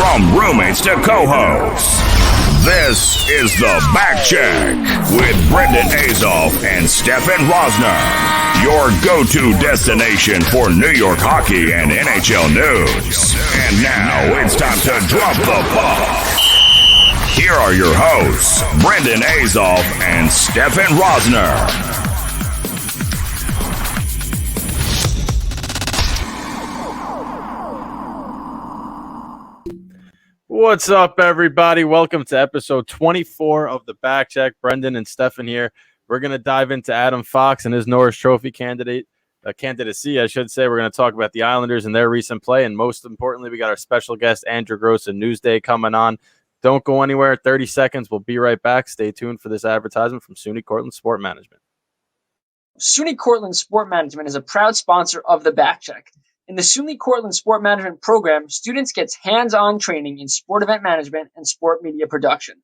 From roommates to co-hosts, this is the Backcheck with Brendan Azoff and Stefen Rosner, your go-to destination for New York hockey and NHL news. And now it's time to drop the puck. Here are your hosts, Brendan Azoff and Stefen Rosner. What's up, everybody? Welcome to episode 24 of the Backcheck. Brendan and Stefen here. We're going to dive into Adam Fox and his Norris Trophy candidacy, I should say. We're going to talk about the Islanders and their recent play, and most importantly, we got our special guest, Andrew Gross and Newsday, coming on. Don't go anywhere. 30 seconds. We'll be right back. Stay tuned for this advertisement from SUNY Cortland Sport Management. SUNY Cortland Sport Management is a proud sponsor of the Backcheck. In the SUNY Cortland Sport Management program, students get hands-on training in sport event management and sport media production.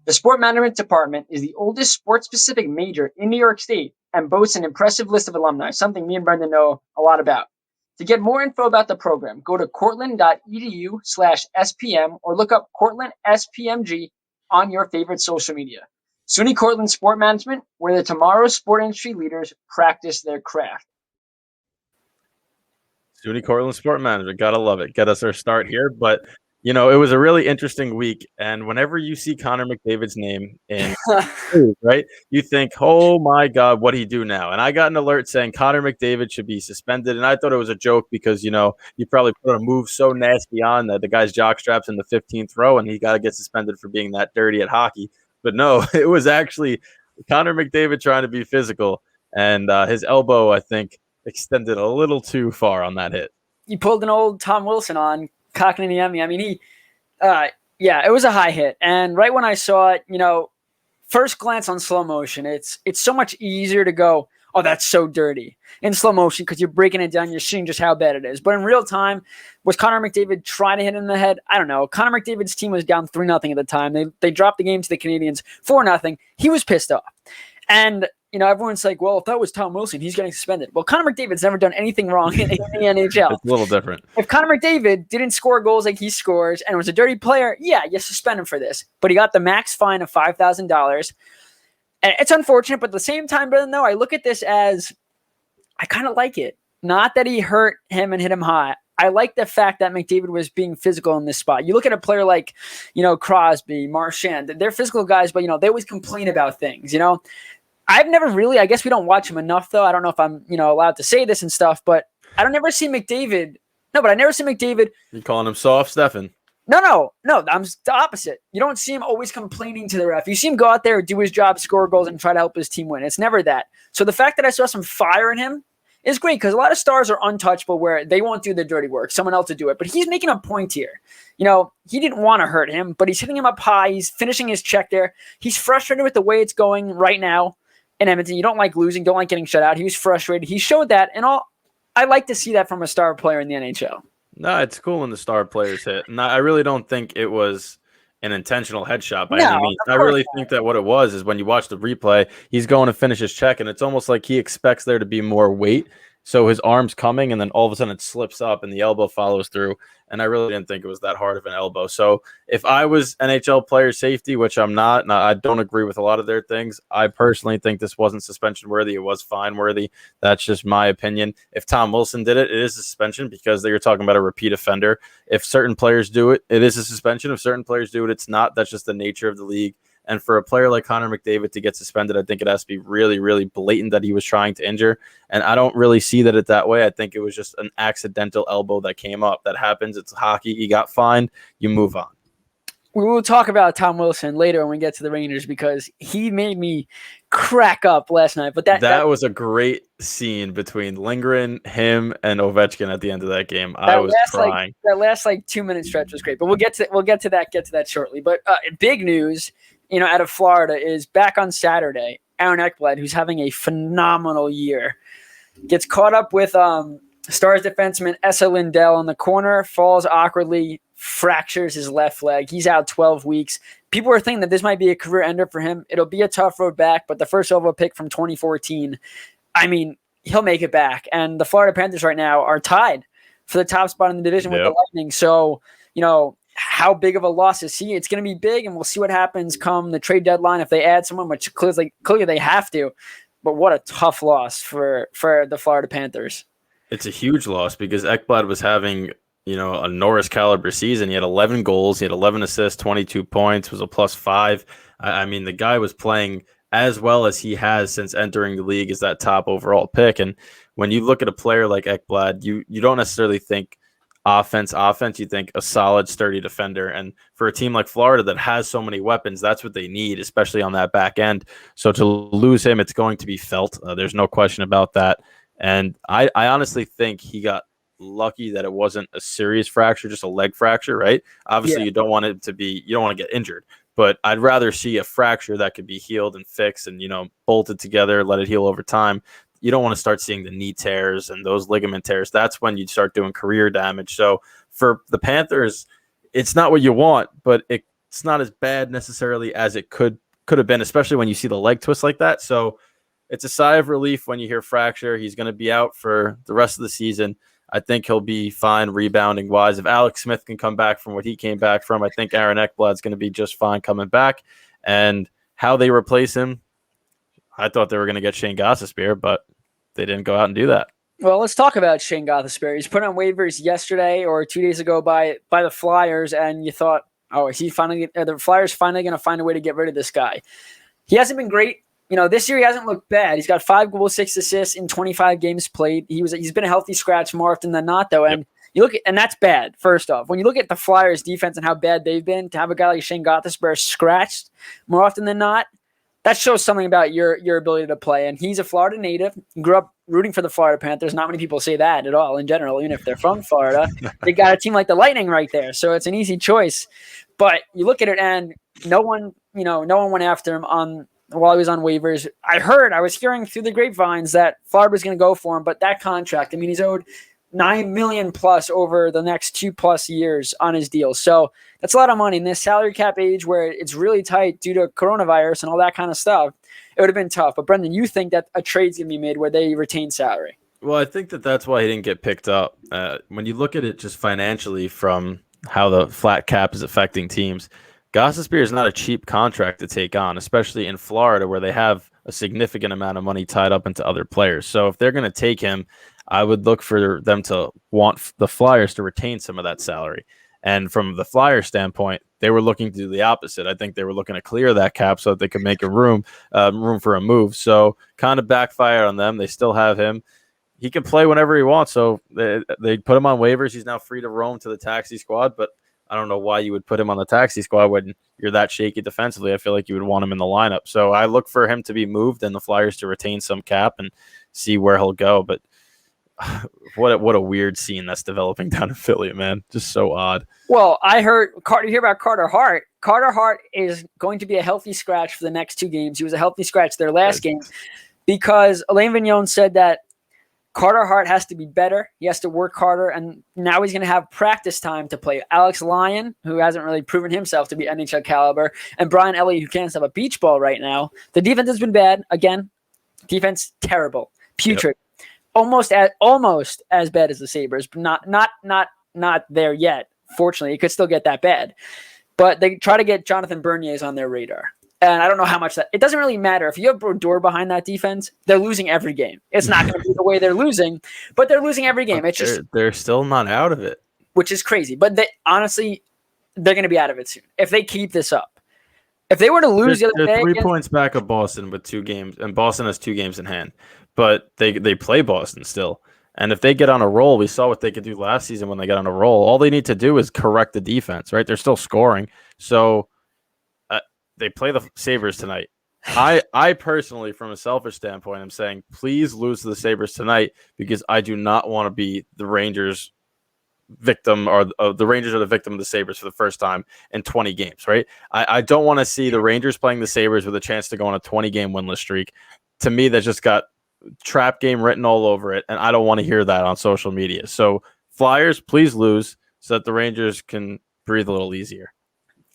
The Sport Management Department is the oldest sport-specific major in New York State and boasts an impressive list of alumni, something me and Brendan know a lot about. To get more info about the program, go to cortland.edu/SPM or look up Cortland SPMG on your favorite social media. SUNY Cortland Sport Management, where the tomorrow's sport industry leaders practice their craft. SUNY Cortland Sport Management. Gotta love it. Get us our start here. But, you know, it was a really interesting week. And whenever you see Connor McDavid's name in news, right, you think, oh, my God, what'd he do now? And I got an alert saying Connor McDavid should be suspended. And I thought it was a joke because, you know, you probably put a move so nasty on that the guy's jockstraps in the 15th row and he got to get suspended for being that dirty at hockey. But no, it was actually Connor McDavid trying to be physical. And his elbow, I think, extended a little too far on that hit. He pulled an old Tom Wilson on Kotkaniemi. I mean, it was a high hit. And right when I saw it, you know, first glance on slow motion, it's so much easier to go, oh, that's so dirty in slow motion because you're breaking it down, you're seeing just how bad it is. But in real time, was Connor McDavid trying to hit him in the head? I don't know. Connor McDavid's team was down 3-0 at the time. They dropped the game to the Canadiens 4-0. He was pissed off. And you know, everyone's like, well, if that was Tom Wilson, he's getting suspended. Well, Connor McDavid's never done anything wrong in the NHL. It's a little different. If Connor McDavid didn't score goals like he scores and was a dirty player, yeah, you suspend him for this. But he got the max fine of $5,000. And it's unfortunate, but at the same time, Brendan, though, I look at this as I kind of like it. Not that he hurt him and hit him high. I like the fact that McDavid was being physical in this spot. You look at a player like, you know, Crosby, Marchand. They're physical guys, but, you know, they always complain about things, you know. I've never really, I guess we don't watch him enough, though. I don't know if I'm, you know, allowed to say this and stuff, but I don't ever see McDavid. No, but I never see McDavid. You calling him soft, Stefen? No. I'm the opposite. You don't see him always complaining to the ref. You see him go out there, do his job, score goals, and try to help his team win. It's never that. So the fact that I saw some fire in him is great because a lot of stars are untouchable where they won't do the dirty work. Someone else will do it. But he's making a point here. You know, he didn't want to hurt him, but he's hitting him up high. He's finishing his check there. He's frustrated with the way it's going right now. In Edmonton, you don't like losing, don't like getting shut out. He was frustrated. He showed that, and I like to see that from a star player in the NHL. No, it's cool when the star players hit. And I really don't think it was an intentional headshot by any means. I really think that what it was is when you watch the replay, he's going to finish his check, and it's almost like he expects there to be more weight. So his arm's coming, and then all of a sudden it slips up, and the elbow follows through. And I really didn't think it was that hard of an elbow. So if I was NHL player safety, which I'm not, and I don't agree with a lot of their things, I personally think this wasn't suspension worthy. It was fine worthy. That's just my opinion. If Tom Wilson did it, it is a suspension because you're talking about a repeat offender. If certain players do it, it is a suspension. If certain players do it, it's not. That's just the nature of the league. And for a player like Connor McDavid to get suspended, I think it has to be really, really blatant that he was trying to injure. And I don't really see that way. I think it was just an accidental elbow that came up. That happens. It's hockey. You got fined. You move on. We will talk about Tom Wilson later when we get to the Rangers because he made me crack up last night. But that was a great scene between Lindgren, him, and Ovechkin at the end of that game. I was crying. That last 2-minute stretch was great. But we'll get to that shortly. But big news, you know, out of Florida is back on Saturday. Aaron Ekblad, who's having a phenomenal year, gets caught up with Stars defenseman Esa Lindell in the corner, falls awkwardly, fractures his left leg. He's out 12 weeks. People are thinking that this might be a career ender for him. It'll be a tough road back, but the first overall pick from 2014, I mean, he'll make it back. And the Florida Panthers right now are tied for the top spot in the division with the Lightning. So, you know, how big of a loss is he? It's going to be big, and we'll see what happens come the trade deadline if they add someone, which clearly they have to. But what a tough loss for the Florida Panthers. It's a huge loss because Ekblad was having, a Norris caliber season. He had 11 goals, he had 11 assists, 22 points, was a +5. I mean, the guy was playing as well as he has since entering the league as that top overall pick. And when you look at a player like Ekblad, you don't necessarily think offense, you think a solid, sturdy defender. And for a team like Florida that has so many weapons, that's what they need, especially on that back end. So to lose him, it's going to be felt. There's no question about that. And I honestly think he got lucky that it wasn't a serious fracture, just a leg fracture, right? Obviously, you don't want it to be, you don't want to get injured. But I'd rather see a fracture that could be healed and fixed and, bolted together, let it heal over time. You don't want to start seeing the knee tears and those ligament tears. That's when you start doing career damage. So for the Panthers, it's not what you want, but it's not as bad necessarily as it could have been, especially when you see the leg twist like that. So it's a sigh of relief when you hear fracture. He's going to be out for the rest of the season. I think he'll be fine rebounding wise. If Alex Smith can come back from what he came back from, I think Aaron Ekblad's going to be just fine coming back. And how they replace him, I thought they were going to get Shane Gostisbehere, but they didn't go out and do that. Well, let's talk about Shane Gostisbehere. He's put on waivers yesterday or 2 days ago by the Flyers, and you thought, oh, is he finally? Are the Flyers finally going to find a way to get rid of this guy? He hasn't been great. This year he hasn't looked bad. He's got 5 goals, 6 assists in 25 games played. He's been a healthy scratch more often than not, though. And you look at, and that's bad. First off, when you look at the Flyers' defense and how bad they've been, to have a guy like Shane Gostisbehere scratched more often than not, that shows something about your ability to play. And he's a Florida native. He grew up rooting for the Florida Panthers. Not many people say that at all in general, even if they're from Florida. They got a team like the Lightning right there, so it's an easy choice. But you look at it, and no one went after him while he was on waivers. I was hearing through the grapevines that Florida was going to go for him, but that contract, he's owed $9 million plus over the next 2+ years on his deal. So that's a lot of money in this salary cap age where it's really tight due to coronavirus and all that kind of stuff. It would have been tough. But Brendan, you think that a trade's going to be made where they retain salary? Well, I think that's why he didn't get picked up. When you look at it just financially from how the flat cap is affecting teams, Gostisbehere is not a cheap contract to take on, especially in Florida where they have a significant amount of money tied up into other players. So if they're going to take him, I would look for them to want the Flyers to retain some of that salary. And from the Flyers standpoint, they were looking to do the opposite. I think they were looking to clear that cap so that they could make a room for a move. So kind of backfired on them. They still have him. He can play whenever he wants. So they put him on waivers. He's now free to roam to the taxi squad, but I don't know why you would put him on the taxi squad when you're that shaky defensively. I feel like you would want him in the lineup. So I look for him to be moved and the Flyers to retain some cap and see where he'll go. But what a weird scene that's developing down in Philly, man. Just so odd. Well, I heard you hear about Carter Hart. Carter Hart is going to be a healthy scratch for the next 2 games. He was a healthy scratch their last game because Alain Vigneault said that Carter Hart has to be better. He has to work harder, and now he's going to have practice time to play. Alex Lyon, who hasn't really proven himself to be NHL caliber, and Brian Elliott, who can't stop a beach ball right now. The defense has been bad. Again, defense terrible, putrid, almost as bad as the Sabres, but not there yet. Fortunately, it could still get that bad. But they try to get Jonathan Bernier's on their radar. And I don't know how much it doesn't really matter. If you have Brodeur behind that defense, they're losing every game. It's not going to be the way they're losing, but they're losing every game. It's just they're still not out of it, which is crazy. But honestly, they're going to be out of it soon if they keep this up. If they were to lose the other day, 3 points back of Boston with 2 games, and Boston has 2 games in hand. But they play Boston still. And if they get on a roll, we saw what they could do last season when they got on a roll. All they need to do is correct the defense, right? They're still scoring. So they play the Sabres tonight. I personally, from a selfish standpoint, I'm saying please lose to the Sabres tonight because I do not want to be the Rangers victim or the Rangers are the victim of the Sabres for the first time in 20 games, right? I don't want to see the Rangers playing the Sabres with a chance to go on a 20-game winless streak. To me, that just got trap game written all over it, and I don't want to hear that on social media. So Flyers, please lose so that the Rangers can breathe a little easier.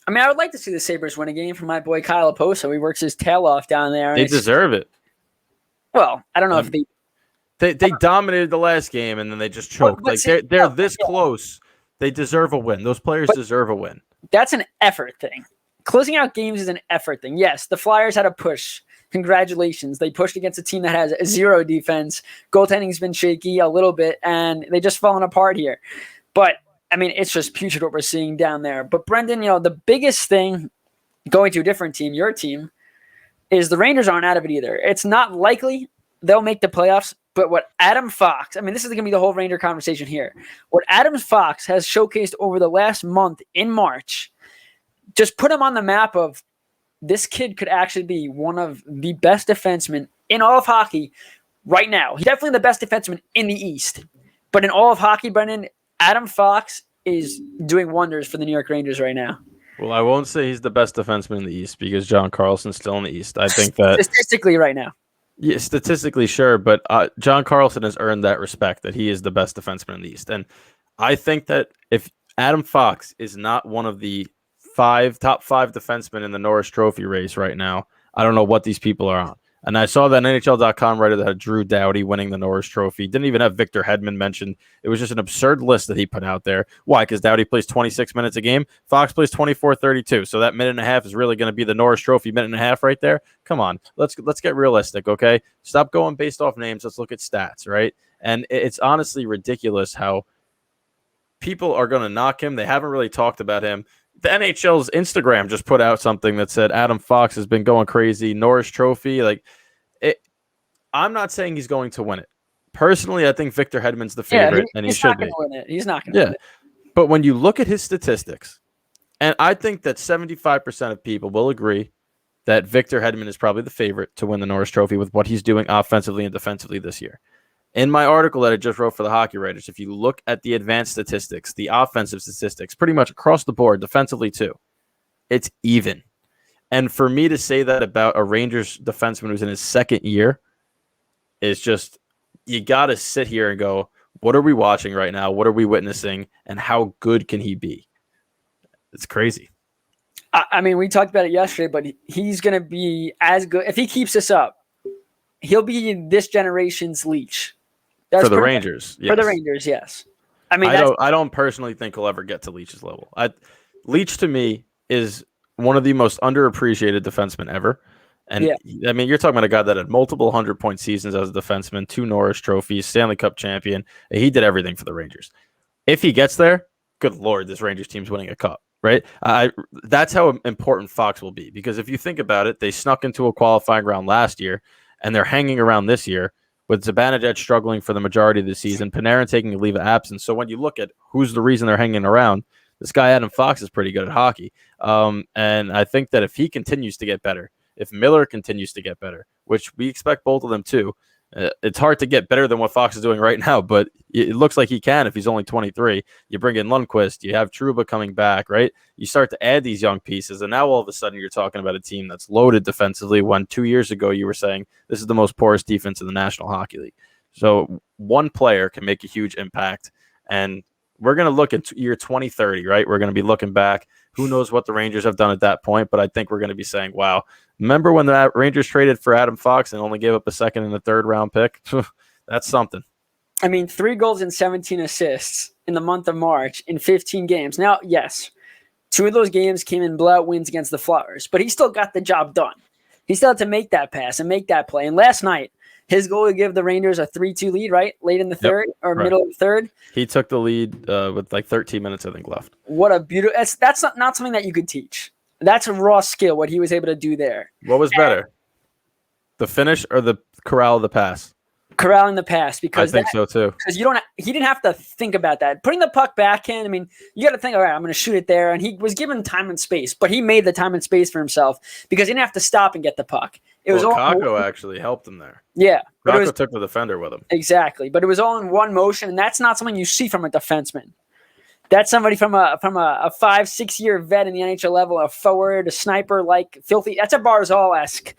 I would like to see the Sabres win a game from my boy Kyle Oposo. He works his tail off down there. They deserve it. Well, I don't know if they dominated the last game and then they just choked. They're this close They deserve a win. Those players deserve a win. That's an effort thing. Closing out games is an effort thing. Yes, the Flyers had a push. Congratulations. They pushed against a team that has zero defense. Goaltending's been shaky a little bit, and they just fallen apart here. But, I mean, it's just putrid what we're seeing down there. But, Brendan, the biggest thing going to a different team, your team, is the Rangers aren't out of it either. It's not likely they'll make the playoffs, but what Adam Fox, I mean, this is going to be the whole Ranger conversation here. What Adam Fox has showcased over the last month in March just put him on the map of this kid could actually be one of the best defensemen in all of hockey right now. He's definitely the best defenseman in the East. But in all of hockey, Brendan, Adam Fox is doing wonders for the New York Rangers right now. Well, I won't say he's the best defenseman in the East because John Carlson's still in the East. I think that statistically right now. Yeah, statistically, sure, but John Carlson has earned that respect that he is the best defenseman in the East. And I think that if Adam Fox is not one of the top five defensemen in the Norris Trophy race right now, I don't know what these people are on. And I saw that NHL.com writer that had Drew Doughty winning the Norris Trophy. Didn't even have Victor Hedman mentioned. It was just an absurd list that he put out there. Why? Because Doughty plays 26 minutes a game. Fox plays 24-32. So that minute and a half is really going to be the Norris Trophy minute and a half right there. Come on. Let's get realistic, okay? Stop going based off names. Let's look at stats, right? And it's honestly ridiculous how people are going to knock him. They haven't really talked about him. The NHL's Instagram just put out something that said Adam Fox has been going crazy. Norris Trophy, I'm not saying he's going to win it. Personally, I think Victor Hedman's the favorite, and he should be. Win it. He's not going to win it. But when you look at his statistics, and I think that 75% of people will agree that Victor Hedman is probably the favorite to win the Norris Trophy with what he's doing offensively and defensively this year. In my article that I just wrote for the Hockey Writers, if you look at the advanced statistics, the offensive statistics, pretty much across the board, defensively too, it's even. And for me to say that about a Rangers defenseman who's in his second year is just, you got to sit here and go, what are we watching right now? What are we witnessing? And how good can he be? It's crazy. I mean, we talked about it yesterday, but he's going to be as good. If he keeps this up, he'll be this generation's Leach. That's for the Rangers. Yes. For the Rangers, yes. I mean, I don't personally think he'll ever get to Leach's level. Leach to me is one of the most underappreciated defensemen ever. And I mean, you're talking about a guy that had multiple 100-point seasons as a defenseman, 2 Norris trophies, Stanley Cup champion. He did everything for the Rangers. If he gets there, good Lord, this Rangers team's winning a cup, right? That's how important Fox will be. Because if you think about it, they snuck into a qualifying round last year, and they're hanging around this year with Zibanejad struggling for the majority of the season, Panarin taking a leave of absence. So when you look at who's the reason they're hanging around, this guy Adam Fox is pretty good at hockey. And I think that if he continues to get better, if Miller continues to get better, which we expect both of them to, it's hard to get better than what Fox is doing right now, but it looks like he can if he's only 23. You bring in Lundqvist, you have Trouba coming back, right? You start to add these young pieces, and now all of a sudden you're talking about a team that's loaded defensively when 2 years ago you were saying this is the most porous defense in the National Hockey League. So one player can make a huge impact, and we're going to look at year 2030, right? We're going to be looking back. Who knows what the Rangers have done at that point, but I think we're going to be saying, wow, remember when the Rangers traded for Adam Fox and only gave up a second and a third round pick? That's something. I mean, 3 goals and 17 assists in the month of March in 15 games. Now, yes, 2 of those games came in blowout wins against the Flyers, but he still got the job done. He still had to make that pass and make that play. And last night, his goal to give the Rangers a 3-2 lead, right? Late in the third or middle of the third. He took the lead with like 13 minutes, I think, left. What a beautiful – that's not something that you could teach. That's a raw skill, what he was able to do there. What was better, the finish or the corral of the pass? Corralling the pass, because I think so too. Because he didn't have to think about that. Putting the puck back in, I mean, you got to think, all right, I'm going to shoot it there, and he was given time and space, but he made the time and space for himself because he didn't have to stop and get the puck. Kakko actually helped him there. Yeah, Kakko took the defender with him. Exactly, but it was all in one motion, and that's not something you see from a defenseman. That's somebody from a 5-6 year vet in the NHL level, a forward, a sniper, like filthy. That's a Barzal-esque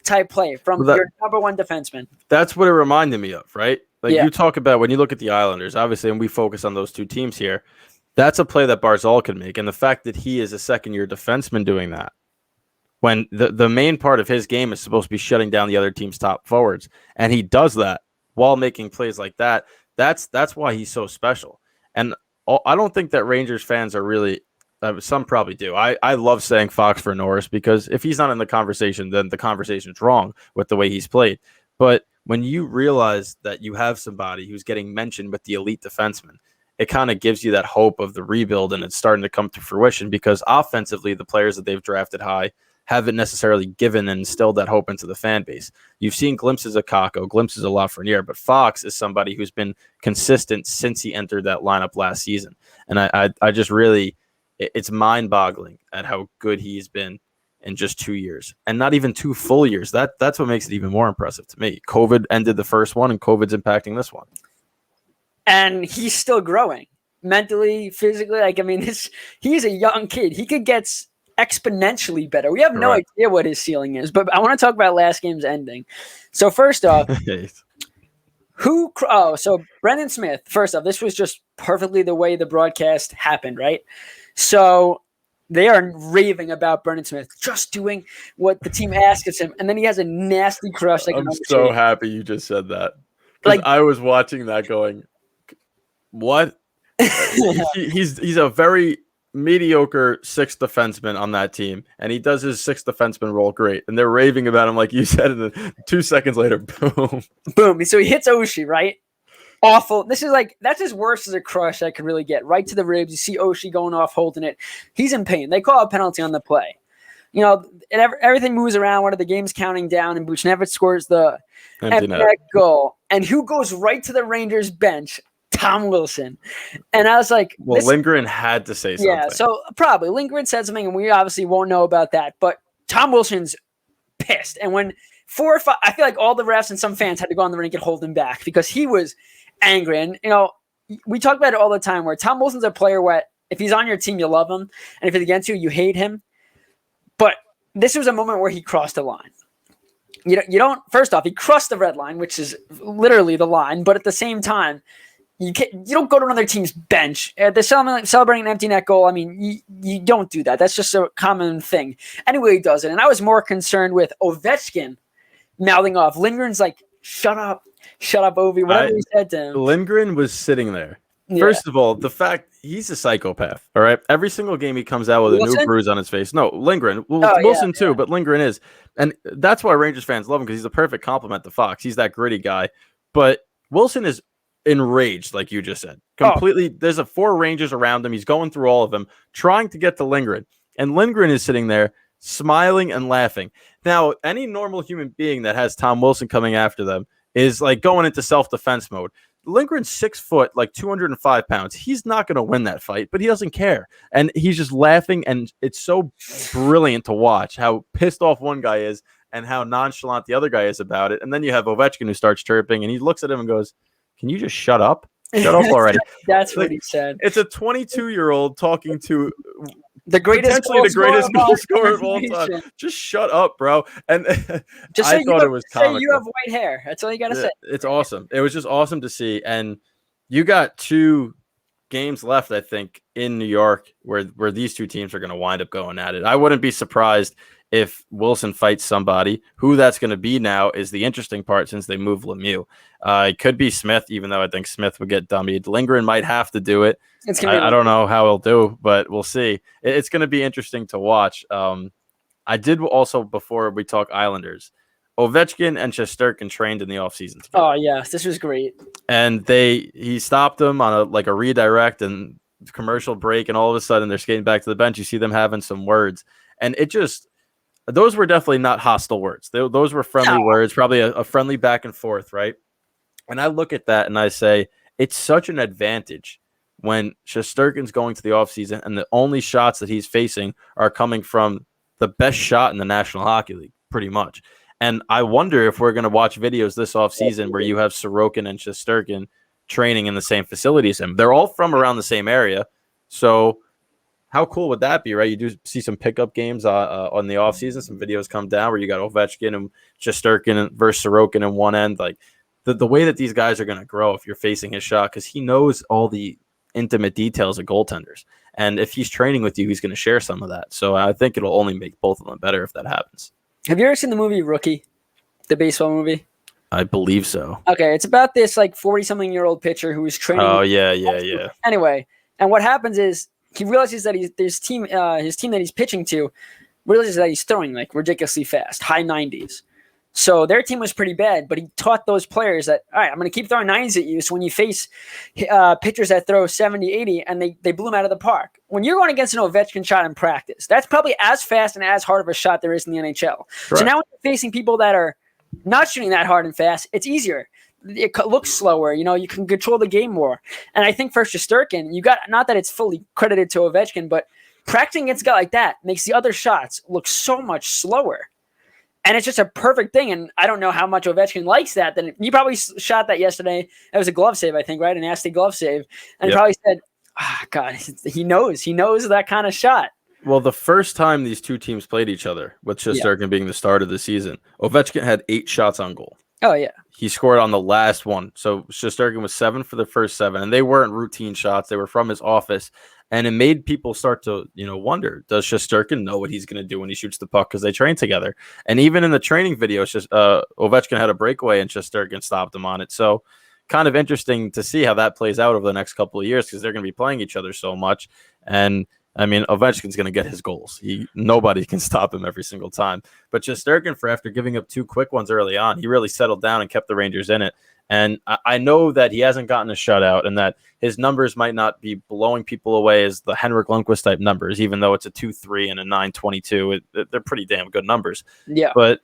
type play from your number one defenseman. That's what it reminded me of, right? You talk about when you look at the Islanders, obviously, and we focus on those 2 teams here. That's a play that Barzal can make, and the fact that he is a second-year defenseman doing that, when the main part of his game is supposed to be shutting down the other team's top forwards, and he does that while making plays like that. That's why he's so special. And I don't think that Rangers fans are really. Some probably do. I love saying Fox for Norris because if he's not in the conversation, then the conversation's wrong with the way he's played. But when you realize that you have somebody who's getting mentioned with the elite defenseman, it kind of gives you that hope of the rebuild, and it's starting to come to fruition because offensively, the players that they've drafted high haven't necessarily given and instilled that hope into the fan base. You've seen glimpses of Kakko, glimpses of Lafreniere, but Fox is somebody who's been consistent since he entered that lineup last season. And I just really, it's mind-boggling at how good he's been in just 2 years, and not even 2 full years. That's what makes it even more impressive to me. COVID ended the first one, and COVID's impacting this one. And he's still growing mentally, physically. Like, I mean, he's a young kid. He could get exponentially better. We have no idea what his ceiling is, but I want to talk about last game's ending. So first off, so Brendan Smith, first off, this was just perfectly the way the broadcast happened, right? So they are raving about Brendan Smith just doing what the team asks him, and then he has a nasty crush. I'm so happy you just said that. Because I was watching that going, what? he's a very mediocre sixth defenseman on that team, and he does his sixth defenseman role great. And they're raving about him, like you said, and then 2 seconds later, boom. Boom. So he hits Oshie, right? Awful. This is that's as worse as a crush I could really get. Right to the ribs. You see Oshie going off, holding it. He's in pain. They call a penalty on the play. You know, everything moves around. One of the game's counting down, and Buchnevich scores the empty net goal. And who goes right to the Rangers bench? Tom Wilson. And I was like, well, Lindgren had to say something. Yeah, so probably Lindgren said something, and we obviously won't know about that. But Tom Wilson's pissed. And when 4 or 5, I feel like all the refs and some fans had to go on the rink and hold him back because he was angry. And, you know, we talk about it all the time where Tom Wilson's a player where if he's on your team, you love him. And if he's against you, you hate him. But this was a moment where he crossed the line. You don't, first off, he crossed the red line, which is literally the line. But at the same time, you don't go to another team's bench. They're celebrating an empty net goal. I mean, you don't do that. That's just a common thing. Anyway, he does it. And I was more concerned with Ovechkin mouthing off. Lindgren's like, shut up, Ovi, whatever he said to him. Lindgren was sitting there. Yeah. First of all, the fact he's a psychopath, all right? Every single game he comes out with a new bruise on his face. No, Lindgren. Wilson too, but Lindgren is. And that's why Rangers fans love him because he's a perfect compliment to Fox. He's that gritty guy. But Wilson is enraged, like you just said. Completely. There's 4 Rangers around him. He's going through all of them, trying to get to Lindgren. And Lindgren is sitting there smiling and laughing. Now, any normal human being that has Tom Wilson coming after them is like going into self-defense mode. Lindgren's 6 foot, like 205 pounds. He's not going to win that fight, but he doesn't care. And he's just laughing, and it's so brilliant to watch how pissed off one guy is and how nonchalant the other guy is about it. And then you have Ovechkin who starts chirping, and he looks at him and goes, can you just shut up? Shut up already. That's what he said. It's a 22-year-old talking to the greatest goal scorer of all time. Just shut up, bro. And just I thought it was comical. Say you have white hair. That's all you got to say. It's awesome. It was just awesome to see. And you got 2 games left, I think, in New York where these 2 teams are going to wind up going at it. I wouldn't be surprised if Wilson fights somebody. Who that's going to be now is the interesting part since they moved Lemieux. It could be Smith, even though I think Smith would get dummied. Lindgren might have to do it. I don't know how he'll do, but we'll see. It's going to be interesting to watch. I did also, before we talk Islanders, Ovechkin and Shesterkin trained in the offseason together. Oh, yes. This was great. And he stopped them on a redirect and commercial break, and all of a sudden they're skating back to the bench. You see them having some words. And it just... those were definitely not hostile words. Those were friendly words, probably a friendly back and forth, right? And I look at that and I say, it's such an advantage when Shesterkin's going to the offseason and the only shots that he's facing are coming from the best shot in the National Hockey League, pretty much. And I wonder if we're going to watch videos this offseason where you have Sorokin and Shesterkin training in the same facilities. And they're all from around the same area. So how cool would that be, right? You do see some pickup games on the offseason. Some videos come down where you got Ovechkin and Shesterkin versus Sorokin in one end. Like the way that these guys are going to grow if you're facing his shot, because he knows all the intimate details of goaltenders. And if he's training with you, he's going to share some of that. So I think it'll only make both of them better if that happens. Have you ever seen the movie Rookie, the baseball movie? I believe so. Okay, it's about this like 40-something-year-old pitcher who was training. Oh, yeah. Anyway, And what happens is he realizes that his team that he's pitching to realizes that he's throwing like ridiculously fast, high 90s. So their team was pretty bad, but he taught those players that, all right, I'm going to keep throwing 90s at you. So when you face pitchers that throw 70, 80, and they blew them out of the park. When you're going against an Ovechkin shot in practice, that's probably as fast and as hard of a shot there is in the NHL. Correct. So now when you're facing people that are not shooting that hard and fast, it's easier. It looks slower. You can control the game more. And I think for Shesterkin, you got, not that it's fully credited to Ovechkin, but practicing against a guy like that makes the other shots look so much slower. And it's just a perfect thing. And I don't know how much Ovechkin likes that. Then he probably shot that yesterday. It was a glove save, I think, right? A nasty glove save. And he probably said, God, he knows that kind of shot. Well, the first time these two teams played each other, with Shesterkin being the start of the season, Ovechkin had 8 shots on goal. Oh, yeah. He scored on the last one. So Shesterkin was 7 for the first 7, and they weren't routine shots. They were from his office. And it made people start to, wonder, does Shesterkin know what he's going to do when he shoots the puck? Because they train together. And even in the training video, Ovechkin had a breakaway and Shesterkin stopped him on it. So kind of interesting to see how that plays out over the next couple of years because they're going to be playing each other so much. And Ovechkin's going to get his goals. Nobody can stop him every single time. But Shesterkin, after giving up 2 quick ones early on, he really settled down and kept the Rangers in it. And I know that he hasn't gotten a shutout and that his numbers might not be blowing people away as the Henrik Lundqvist type numbers, even though it's a 2.3 and a 9.22. They're pretty damn good numbers. Yeah. But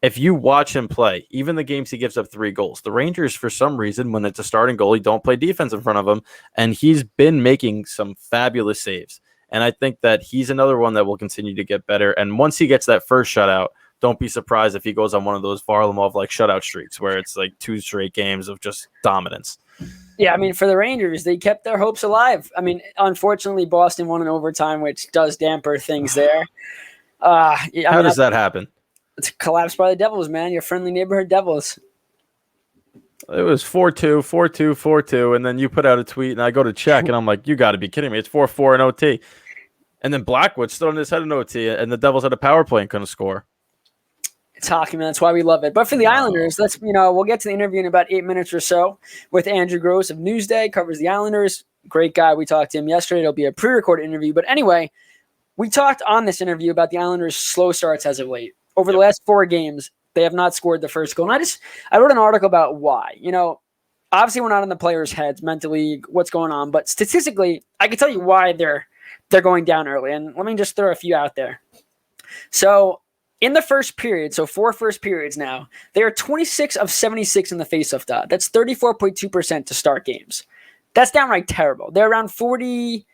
if you watch him play, even the games he gives up 3 goals, the Rangers, for some reason, when it's a starting goalie, don't play defense in front of him. And he's been making some fabulous saves. And I think that he's another one that will continue to get better. And once he gets that first shutout, don't be surprised if he goes on one of those Varlamov-like shutout streaks where it's like 2 straight games of just dominance. Yeah, for the Rangers, they kept their hopes alive. Unfortunately, Boston won in overtime, which does damper things there. How does that happen? It's collapsed by the Devils, man. Your friendly neighborhood Devils. It was 4-2, 4-2, 4-2, and then you put out a tweet, and I go to check, and I'm like, you got to be kidding me. It's 4-4 in OT. And then Blackwood stood on his head in OT, and the Devils had a power play and couldn't score. It's hockey, man. That's why we love it. But for the Islanders, we'll get to the interview in about 8 minutes or so with Andrew Gross of Newsday, covers the Islanders. Great guy. We talked to him yesterday. It'll be a pre-recorded interview. But anyway, we talked on this interview about the Islanders' slow starts as of late. Over the last 4 games, they have not scored the first goal. And I wrote an article about why. Obviously we're not in the players' heads mentally, what's going on. But statistically, I can tell you why they're going down early. And let me just throw a few out there. So in the first period, so 4 first periods now, they are 26 of 76 in the faceoff dot. That's 34.2% to start games. That's downright terrible. They're around 40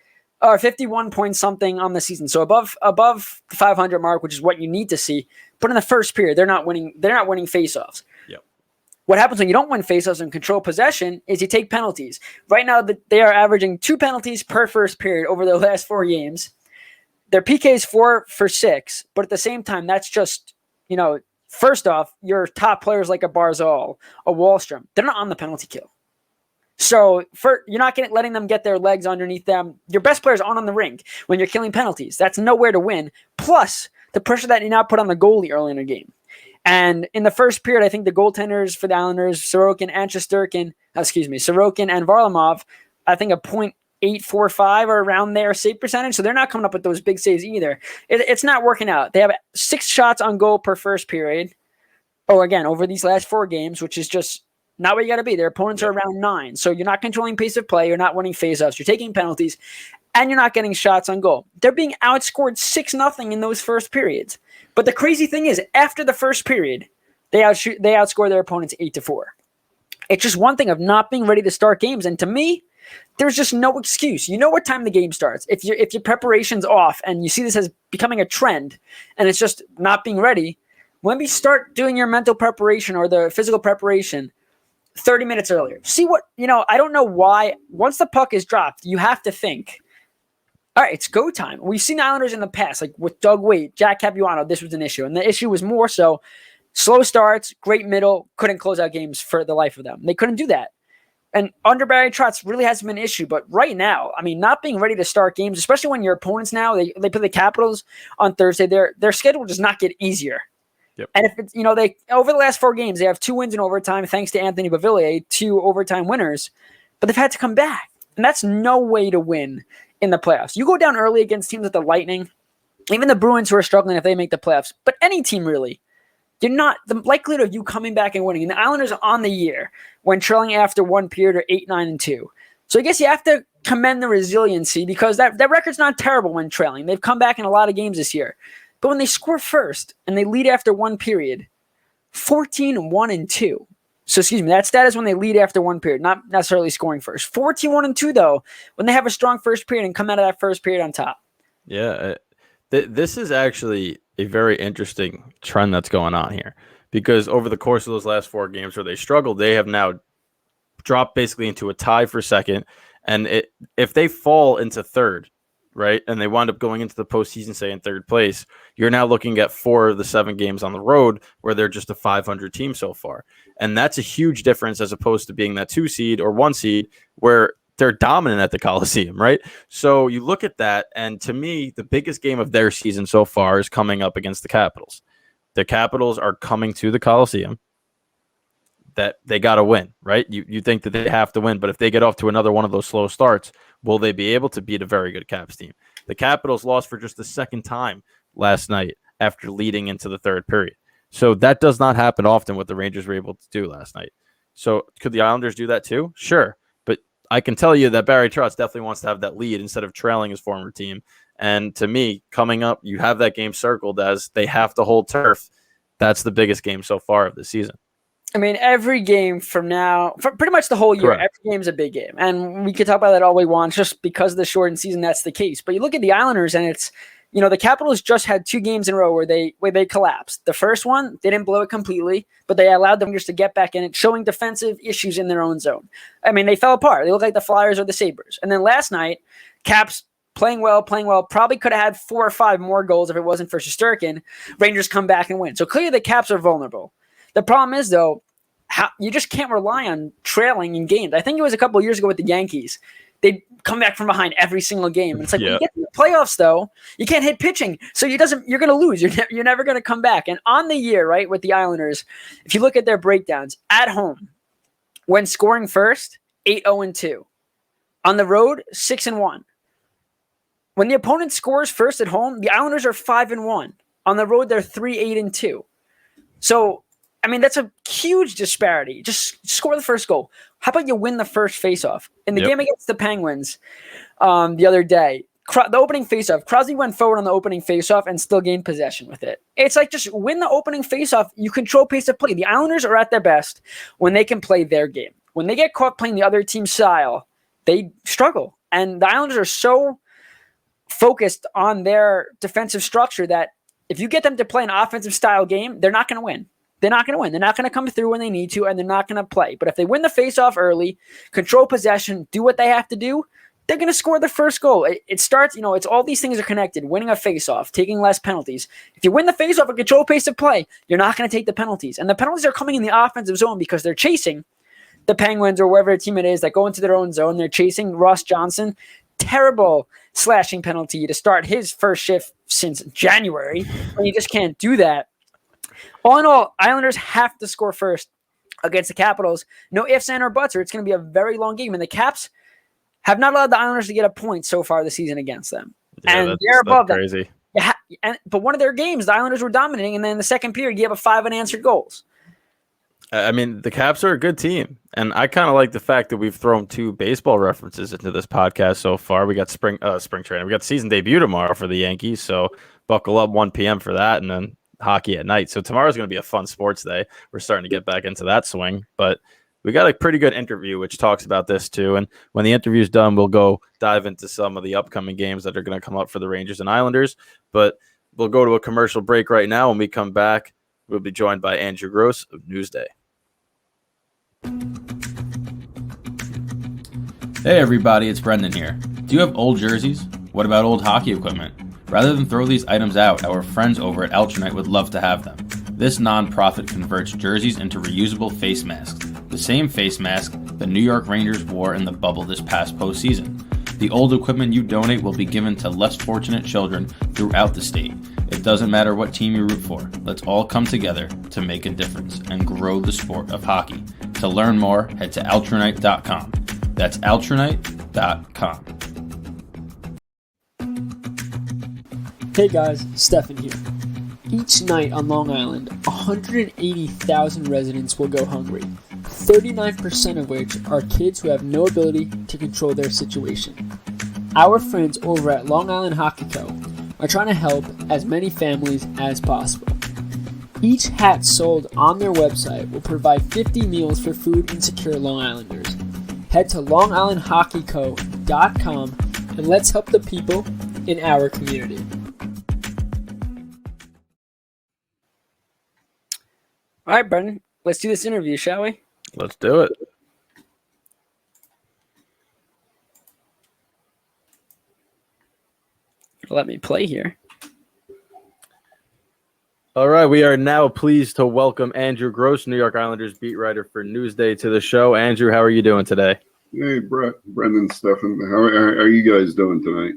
or 51 point something on the season. So above the 500 mark, which is what you need to see. But in the first period, they're not winning faceoffs. Yep. What happens when you don't win faceoffs and control possession is you take penalties. Right now, they are averaging 2 penalties per first period over their last 4 games. Their PK is 4 for 6, but at the same time, that's just, first off, your top players like a Barzal, a Wallstrom, they're not on the penalty kill. So you're not letting them get their legs underneath them. Your best players aren't on the rink when you're killing penalties. That's nowhere to win. Plus, the pressure that you now put on the goalie early in the game. And in the first period, I think the goaltenders for the Islanders, Sorokin and Varlamov, I think a .845 or around their save percentage. So they're not coming up with those big saves either. It's not working out. They have 6 shots on goal per first period. Oh, again, over these last 4 games, which is just not where you got to be. Their opponents are around 9. So you're not controlling pace of play. You're not winning faceoffs. You're taking penalties. And you're not getting shots on goal. They're being outscored 6-0 in those first periods. But the crazy thing is, after the first period, they outscore their opponents 8-4. It's just one thing of not being ready to start games. And to me, there's just no excuse. You know what time the game starts. If your preparation's off and you see this as becoming a trend and it's just not being ready, when we start doing your mental preparation or the physical preparation 30 minutes earlier. See what, I don't know why. Once the puck is dropped, you have to think, all right, it's go time. We've seen the Islanders in the past, like with Doug Weight, Jack Capuano, this was an issue. And the issue was more so slow starts, great middle, couldn't close out games for the life of them. They couldn't do that. And under Barry Trotz really hasn't been an issue. But right now, not being ready to start games, especially when your opponents now, they play the Capitals on Thursday, their schedule does not get easier. Yep. And if it's, they over the last 4 games, they have 2 wins in overtime, thanks to Anthony Beauvillier, 2 overtime winners, but they've had to come back. And that's no way to win in the playoffs. You go down early against teams like the Lightning, even the Bruins who are struggling if they make the playoffs, but any team really, you're not the likelihood of you coming back and winning. And the Islanders are on the year when trailing after one period are 8-9-2. So I guess you have to commend the resiliency because that record's not terrible when trailing. They've come back in a lot of games this year. But when they score first and they lead after one period, 14-1-2. So excuse me, that stat is when they lead after one period, not necessarily scoring first. 14-1-2 though, when they have a strong first period and come out of that first period on top. Yeah, this is actually a very interesting trend that's going on here because over the course of those last 4 games where they struggled, they have now dropped basically into a tie for second. And if they fall into third, right, and they wind up going into the postseason, say, in third place, you're now looking at 4 of the 7 games on the road where they're just a 500 team so far. And that's a huge difference as opposed to being that 2 seed or 1 seed where they're dominant at the Coliseum, right? So you look at that, and to me, the biggest game of their season so far is coming up against the Capitals. The Capitals are coming to the Coliseum. That they got to win, right? You think that they have to win, but if they get off to another one of those slow starts, will they be able to beat a very good Caps team? The Capitals lost for just the second time last night after leading into the third period. So that does not happen often what the Rangers were able to do last night. So could the Islanders do that too? Sure. But I can tell you that Barry Trotz definitely wants to have that lead instead of trailing his former team. And to me, coming up, you have that game circled as they have to hold turf. That's the biggest game so far of the season. I mean, every game from now, for pretty much the whole year, Correct. Every game's a big game. And we could talk about that all we want. Just because of the shortened season, that's the case. But you look at the Islanders, and it's, the Capitals just had 2 games in a row where they collapsed. The first one, they didn't blow it completely, but they allowed the Rangers to get back in it, showing defensive issues in their own zone. I mean, they fell apart. They looked like the Flyers or the Sabres. And then last night, Caps playing well, probably could have had 4 or 5 more goals if it wasn't for Shesterkin. Rangers come back and win. So clearly the Caps are vulnerable. The problem is, though, you just can't rely on trailing in games. I think it was a couple of years ago with the Yankees. They'd come back from behind every single game. And it's like, when you get to the playoffs, though, you can't hit pitching. So you're going to lose. You're never going to come back. And on the year, right, with the Islanders, if you look at their breakdowns, at home, when scoring first, 8-0-2. On the road, 6-1. When the opponent scores first at home, the Islanders are 5-1. On the road, they're 3-8-2. So, I mean, that's a huge disparity. Just score the first goal. How about you win the first faceoff? In the game against the Penguins the other day, the opening faceoff, Crosby went forward on the opening faceoff and still gained possession with it. It's like just win the opening faceoff. You control pace of play. The Islanders are at their best when they can play their game. When they get caught playing the other team's style, they struggle. And the Islanders are so focused on their defensive structure that if you get them to play an offensive style game, they're not going to win. They're not going to win. They're not going to come through when they need to, and they're not going to play. But if they win the faceoff early, control possession, do what they have to do, they're going to score the first goal. It starts, it's all these things are connected. Winning a faceoff, taking less penalties. If you win the faceoff and control pace of play, you're not going to take the penalties. And the penalties are coming in the offensive zone because they're chasing the Penguins or wherever team it is that go into their own zone. They're chasing Ross Johnson. Terrible slashing penalty to start his first shift since January. And you just can't do that. All in all, Islanders have to score first against the Capitals. No ifs, ands, or buts, or it's going to be a very long game. And the Caps have not allowed the Islanders to get a point so far this season against them. Yeah, and they're above that's crazy. But one of their games, the Islanders were dominating, and then in the second period, you have 5 unanswered goals. I mean, the Caps are a good team, and I kind of like the fact that we've thrown 2 baseball references into this podcast so far. We got spring training. We got season debut tomorrow for the Yankees, so buckle up 1 p.m. for that, and then hockey at night. So tomorrow's going to be a fun sports day. We're starting to get back into that swing, but we got a pretty good interview which talks about this too. And when the interview's done, we'll go dive into some of the upcoming games that are going to come up for the Rangers and Islanders. But we'll go to a commercial break right now. When we come back, we'll be joined by Andrew Gross of Newsday. Hey everybody, it's Brendan here. Do you have old jerseys? What about old hockey equipment? Rather than throw these items out, our friends over at Alternate would love to have them. This nonprofit converts jerseys into reusable face masks, the same face mask the New York Rangers wore in the bubble this past postseason. The old equipment you donate will be given to less fortunate children throughout the state. It doesn't matter what team you root for. Let's all come together to make a difference and grow the sport of hockey. To learn more, head to alternate.com. That's alternate, backcheck.com. Hey guys, Stefen here. Each night on Long Island, 180,000 residents will go hungry, 39% of which are kids who have no ability to control their situation. Our friends over at Long Island Hockey Co. are trying to help as many families as possible. Each hat sold on their website will provide 50 meals for food insecure Long Islanders. Head to longislandhockeyco.com and let's help the people in our community. All right, Brendan, let's do this interview, shall we? Let's do it. Let me play here. All right, we are now pleased to welcome Andrew Gross, New York Islanders beat writer for Newsday, to the show. Andrew, how are you doing today? Hey, Brendan, Stefen, how are you guys doing tonight?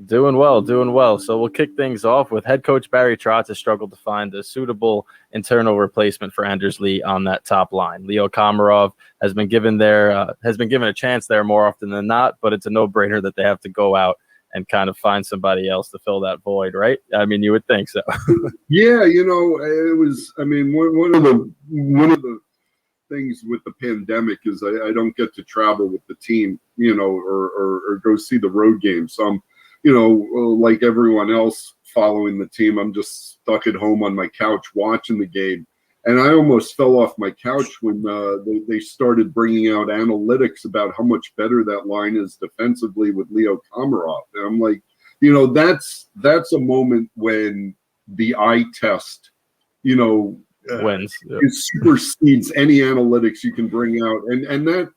Doing well, doing well. So we'll kick things off with head coach Barry Trotz has struggled to find a suitable internal replacement for Anders Lee on that top line. Leo Komarov has been given a chance there more often than not, but it's a no-brainer that they have to go out and kind of find somebody else to fill that void, right? I mean, you would think so. Yeah, it was. I mean, one of the things with the pandemic is I don't get to travel with the team, or go see the road games. So I'm, like everyone else following the team, I'm just stuck at home on my couch watching the game. And I almost fell off my couch when they started bringing out analytics about how much better that line is defensively with Leo Komarov. And I'm like, that's a moment when the eye test, wins. It supersedes any analytics you can bring out. And that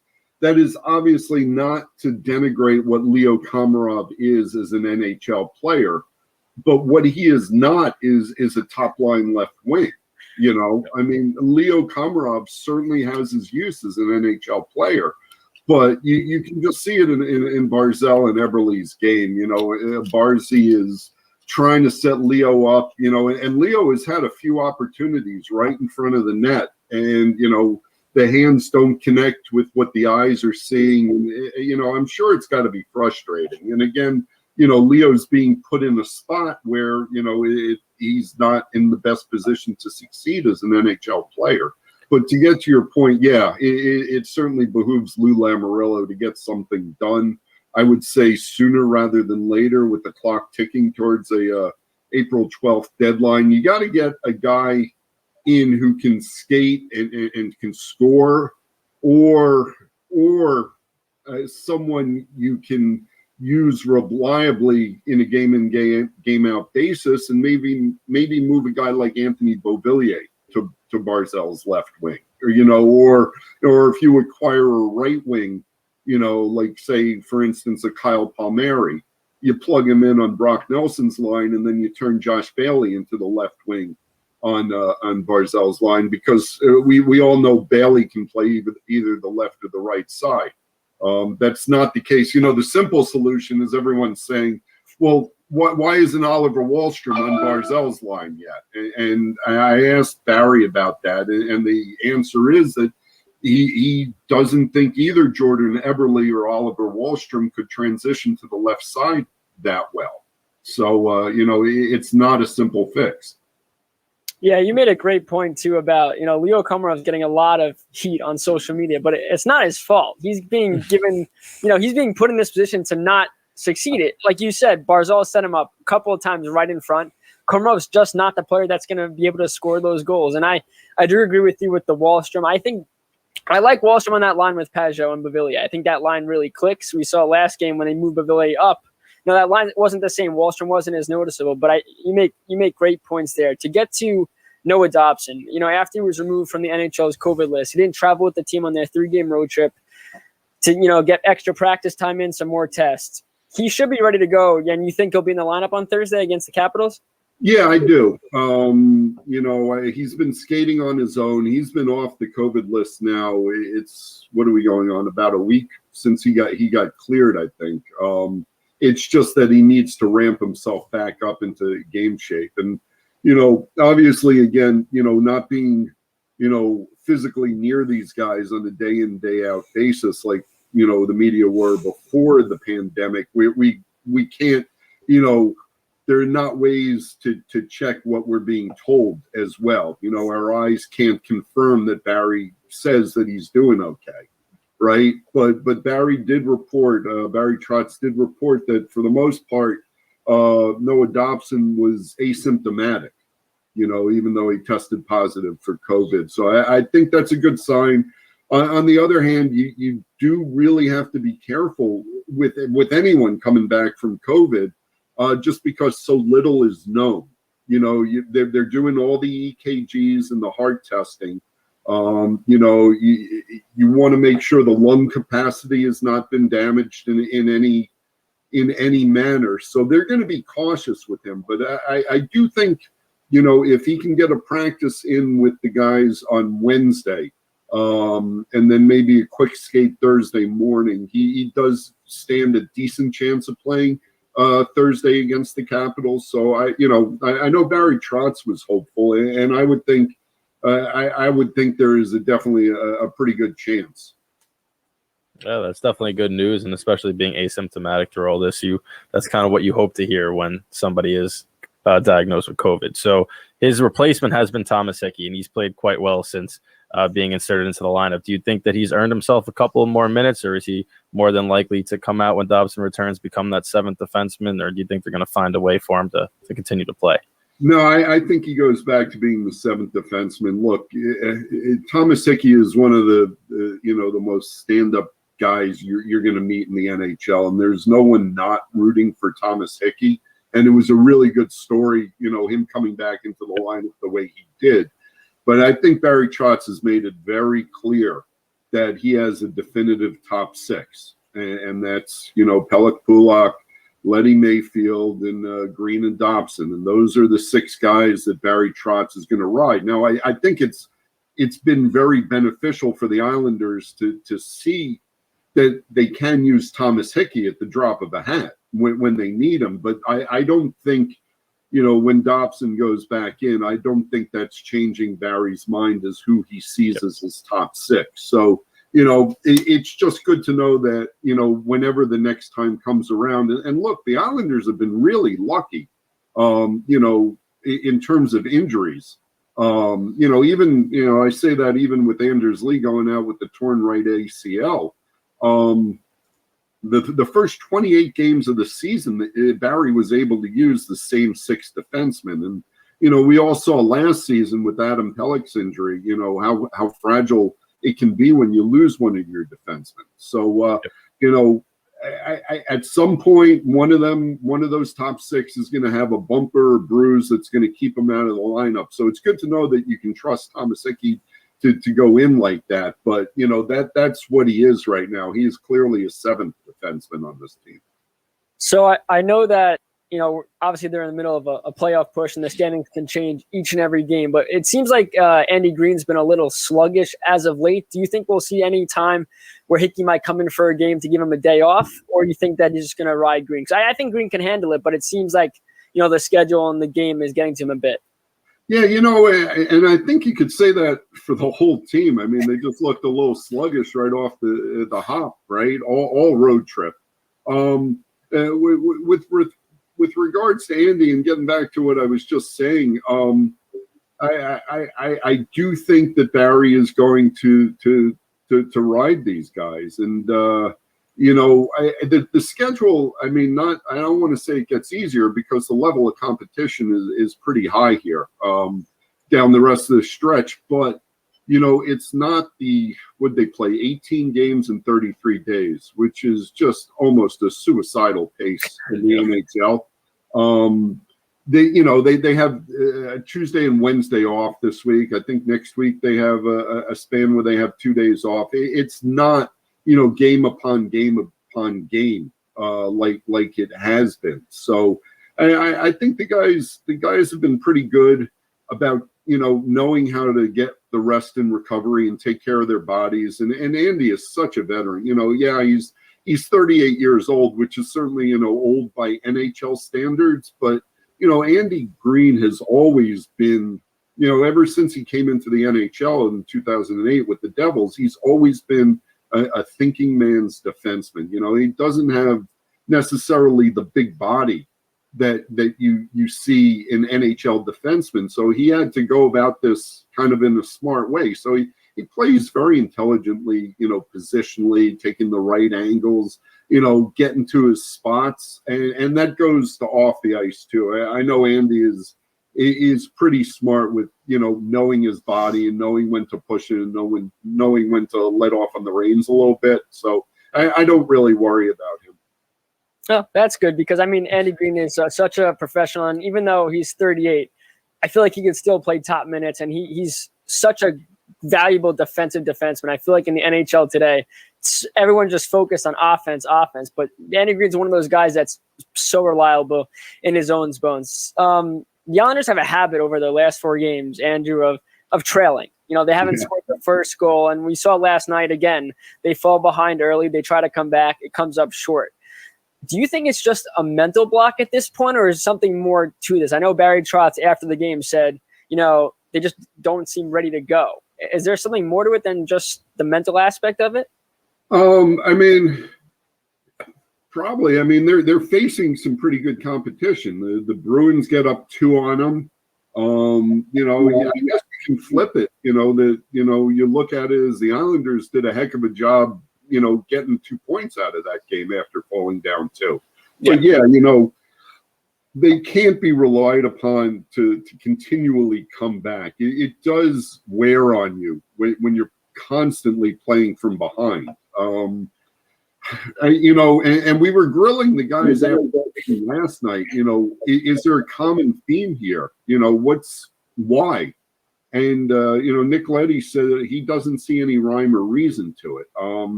is obviously not to denigrate what Leo Komarov is as an NHL player, but what he is not is a top line left wing. I mean, Leo Komarov certainly has his use as an NHL player, but you can just see it in Barzal and Eberle's game. Barzy is trying to set Leo up, and Leo has had a few opportunities right in front of the net, and, the hands don't connect with what the eyes are seeing. And, I'm sure it's got to be frustrating. And again, Leo's being put in a spot where, he's not in the best position to succeed as an NHL player. But to get to your point, yeah, it certainly behooves Lou Lamoriello to get something done. I would say sooner rather than later, with the clock ticking towards a April 12th deadline. You got to get a guy in who can skate and can score, or someone you can use reliably in a game out basis, and maybe move a guy like Anthony Beauvillier to Barzal's left wing, or if you acquire a right wing, like say for instance a Kyle Palmieri, you plug him in on Brock Nelson's line, and then you turn Josh Bailey into the left wing on Barzal's line, because we all know Bailey can play either the left or the right side. That's not the case. The simple solution is everyone's saying, well, why isn't Oliver Wahlstrom on Barzal's line yet? And I asked Barry about that, and the answer is that he doesn't think either Jordan Eberle or Oliver Wahlstrom could transition to the left side that well. So, it's not a simple fix. Yeah, you made a great point, too, about, Leo Komarov's getting a lot of heat on social media, but it's not his fault. He's being given, he's being put in this position to not succeed it. Like you said, Barzal set him up a couple of times right in front. Komarov's just not the player that's going to be able to score those goals. And I do agree with you with the Wahlstrom. I think I like Wahlstrom on that line with Pajot and Beauvillier. I think that line really clicks. We saw last game when they moved Beauvillier up. That line wasn't the same. Wahlstrom wasn't as noticeable, but you make great points there. To get to Noah Dobson, after he was removed from the NHL's COVID list, he didn't travel with the team on their 3-game road trip to, get extra practice time in, some more tests. He should be ready to go. And you think he'll be in the lineup on Thursday against the Capitals? Yeah, I do. He's been skating on his own. He's been off the COVID list now. What are we going on? About a week since he got cleared, I think. It's just that he needs to ramp himself back up into game shape. And, obviously, again, not being, physically near these guys on a day in, day out basis, like, the media were before the pandemic. We can't, there are not ways to check what we're being told as well. Our eyes can't confirm that Barry says that he's doing okay, right? But Barry Trotz did report that for the most part, Noah Dobson was asymptomatic, even though he tested positive for COVID. So I think that's a good sign. On the other hand, you do really have to be careful with anyone coming back from COVID, just because so little is known. They're doing all the EKGs and the heart testing. You want to make sure the lung capacity has not been damaged in any manner. So they're going to be cautious with him. But I do think, if he can get a practice in with the guys on Wednesday, and then maybe a quick skate Thursday morning, he does stand a decent chance of playing Thursday against the Capitals. So I know Barry Trotz was hopeful, and I would think there is definitely a pretty good chance. Yeah, that's definitely good news, and especially being asymptomatic through all this, that's kind of what you hope to hear when somebody is diagnosed with COVID. So his replacement has been Thomas Hickey, and he's played quite well since being inserted into the lineup. Do you think that he's earned himself a couple more minutes, or is he more than likely to come out when Dobson returns, become that seventh defenseman, or do you think they're going to find a way for him to continue to play? No, I think he goes back to being the seventh defenseman. Look, Thomas Hickey is one of the most stand-up guys you're going to meet in the NHL, and there's no one not rooting for Thomas Hickey. And it was a really good story, him coming back into the lineup the way he did. But I think Barry Trotz has made it very clear that he has a definitive top six, and that's Pelech, Pulock, Letty Mayfield, and Green and Dobson, and those are the six guys that Barry Trotz is going to ride. Now, I think it's been very beneficial for the Islanders to see that they can use Thomas Hickey at the drop of a hat when they need him. But I don't think, when Dobson goes back in, I don't think that's changing Barry's mind as who he sees as his top six. So, it's just good to know that, whenever the next time comes around, and look, the Islanders have been really lucky, in terms of injuries. I say that even with Anders Lee going out with the torn right ACL, the first 28 games of the season, Barry was able to use the same six defensemen. And, we all saw last season with Adam Pelech's injury, how fragile it can be when you lose one of your defensemen. So, at some point, one of those top six is going to have a bumper or bruise that's going to keep them out of the lineup. So it's good to know that you can trust Thomas Hickey to go in like that. But, that's what he is right now. He is clearly a seventh defenseman on this team. So I know that, obviously they're in the middle of a playoff push and the standings can change each and every game, but it seems like Andy Green's been a little sluggish as of late. Do you think we'll see any time where Hickey might come in for a game to give him a day off, or you think that he's just going to ride Green? Because I think Green can handle it, but it seems like, the schedule and the game is getting to him a bit. Yeah, and I think you could say that for the whole team. I mean, they just looked a little sluggish right off the hop, right? All road trip. With regards to Andy, and getting back to what I was just saying, I do think that Barry is going to ride these guys, and the schedule. I mean, I don't want to say it gets easier, because the level of competition is pretty high here down the rest of the stretch. But it's not would they play 18 games in 33 days, which is just almost a suicidal pace in the NHL. They have Tuesday and Wednesday off this week. I think next week they have a span where they have 2 days off. It's not, game upon game upon game like it has been. So I think the guys have been pretty good about, knowing how to get the rest and recovery and take care of their bodies. And Andy is such a veteran. He's 38 years old, which is certainly, old by NHL standards. But, Andy Green has always been, ever since he came into the NHL in 2008 with the Devils, he's always been a thinking man's defenseman. He doesn't have necessarily the big body that you see in NHL defensemen. So he had to go about this kind of in a smart way. So he plays very intelligently, positionally, taking the right angles, getting to his spots, and that goes to off the ice too. I know Andy is pretty smart with knowing his body and knowing when to push it and knowing when to let off on the reins a little bit. So I don't really worry about him. Oh, that's good because Andy Green is such a professional, and even though he's 38, I feel like he could still play top minutes, and he's such a valuable defensive defenseman. I feel like in the NHL today, everyone just focused on offense, but Andy Green's one of those guys that's so reliable in his own bones. The Islanders have a habit over the last 4 games, Andrew, of trailing. They haven't scored the first goal, and we saw last night again. They fall behind early. They try to come back. It comes up short. Do you think it's just a mental block at this point, or is something more to this? I know Barry Trotz after the game said, they just don't seem ready to go. Is there something more to it than just the mental aspect of it? Probably. They're facing some pretty good competition. The Bruins get up 2 on them. I guess you can flip it. You look at it as the Islanders did a heck of a job, getting 2 points out of that game after falling down 2. But they can't be relied upon to continually come back. It does wear on you when you're constantly playing from behind. And we were grilling the guys after last night. Is there a common theme here? Why? And Nick Leddy said that he doesn't see any rhyme or reason to it.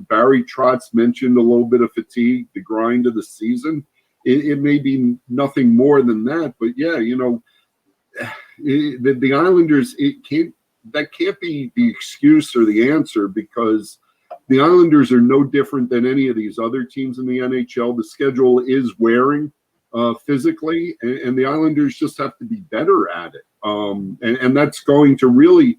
Barry Trotz mentioned a little bit of fatigue, the grind of the season. It may be nothing more than that, but the Islanders, that can't be the excuse or the answer, because the Islanders are no different than any of these other teams in the NHL. The schedule is wearing physically, and the Islanders just have to be better at it. And that's going to really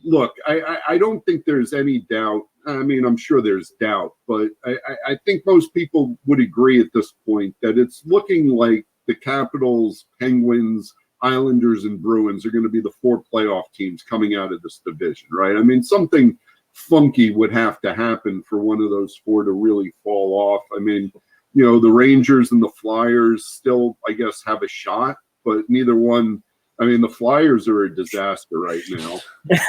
look. I don't think there's any doubt. I'm sure there's doubt, but I think most people would agree at this point that it's looking like the Capitals, Penguins, Islanders, and Bruins are going to be the 4 playoff teams coming out of this division, right? Something funky would have to happen for one of those 4 to really fall off. The Rangers and the Flyers still, I guess, have a shot, but neither one. The Flyers are a disaster right now.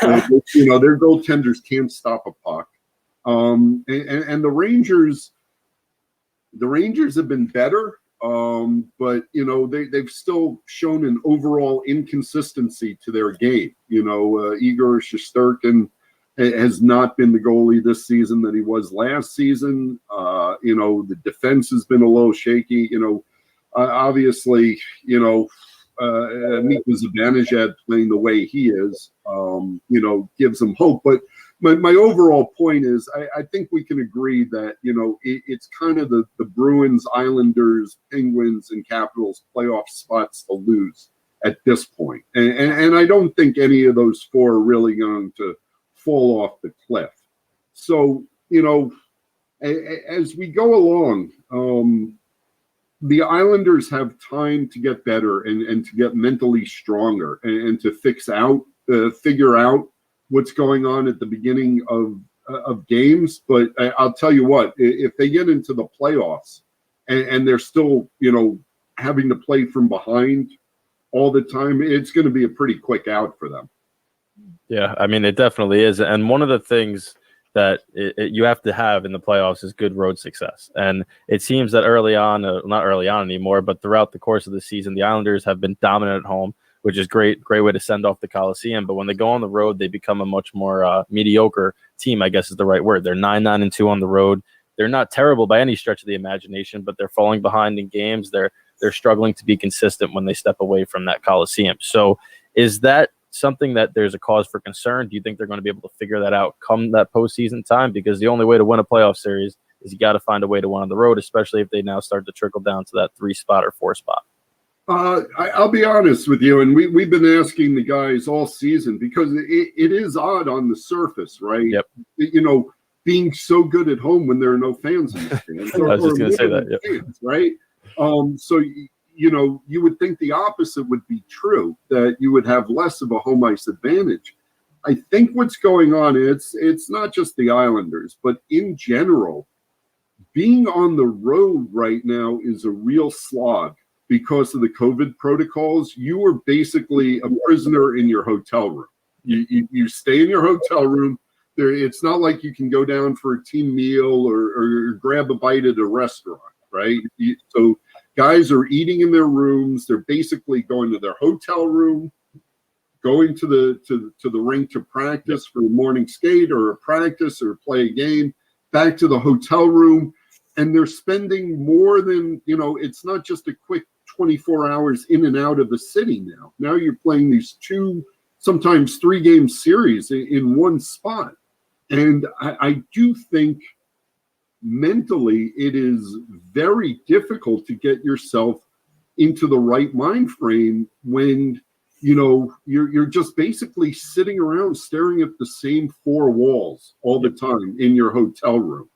Their goaltenders can't stop a puck. And the Rangers have been better, but they've still shown an overall inconsistency to their game. Igor Shesterkin has not been the goalie this season that he was last season. The defense has been a little shaky. Obviously, Mika Zibanejad playing the way he is, gives them hope. But my overall point is, I think we can agree that, it's kind of the Bruins, Islanders, Penguins, and Capitals playoff spots to lose at this point. And I don't think any of those 4 are really going to fall off the cliff. So, as we go along, the Islanders have time to get better and to get mentally stronger and to figure out what's going on at the beginning of games. But I'll tell you what, if they get into the playoffs and they're still, having to play from behind all the time, it's going to be a pretty quick out for them. Yeah, it definitely is. And one of the things that you have to have in the playoffs is good road success. And it seems that early on, not early on anymore, but throughout the course of the season, the Islanders have been dominant at home, which is great way to send off the Coliseum. But when they go on the road, they become a much more mediocre team, I guess is the right word. They're 9-2 on the road. They're not terrible by any stretch of the imagination, but they're falling behind in games. They're struggling to be consistent when they step away from that Coliseum. So is that something that there's a cause for concern? Do you think they're going to be able to figure that out come that postseason time? Because the only way to win a playoff series is you got to find a way to win on the road, especially if they now start to trickle down to that 3 spot or 4 spot. I'll be honest with you, and we've been asking the guys all season because it is odd on the surface, right? Yep. The being so good at home when there are no fans in the stands. I was just going to say that. Yep. Fans, right? So, you know, you would think the opposite would be true, that you would have less of a home ice advantage. I think what's going on, it's not just the Islanders, but in general, being on the road right now is a real slog because of the COVID protocols. You are basically a prisoner in your hotel room. You stay in your hotel room. It's not like you can go down for a team meal or grab a bite at a restaurant, right? So guys are eating in their rooms. They're basically going to their hotel room, going to the rink to practice for a morning skate or a practice or play a game, back to the hotel room, and they're spending more than, you know, it's not just a quick 24 hours in and out of the city now. Now you're playing these 2, sometimes 3 game series in one spot. And I do think mentally it is very difficult to get yourself into the right mind frame when, you know, you're just basically sitting around staring at the same 4 walls all the time in your hotel room.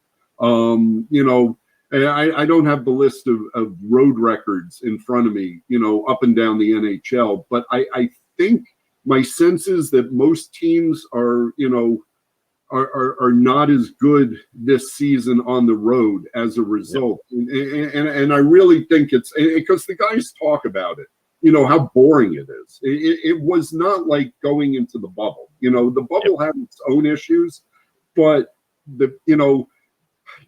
You know, I don't have the list of road records in front of me, you know, up and down the NHL, but I think my sense is that most teams are, you know, are not as good this season on the road as a result. And I really think it's because the guys talk about it, you know, how boring it is. It was not like going into the bubble. You know, the bubble had its own issues, but you know,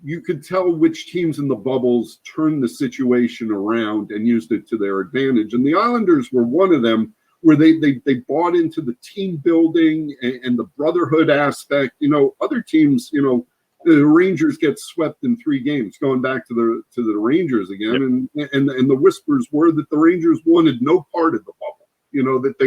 you could tell which teams in the bubbles turned the situation around and used it to their advantage. And the Islanders were one of them, where they bought into the team building and the brotherhood aspect. You know, other teams, you know, the Rangers get swept in 3 games, going back to the Rangers again. And the whispers were that the Rangers wanted no part of the bubble, you know, that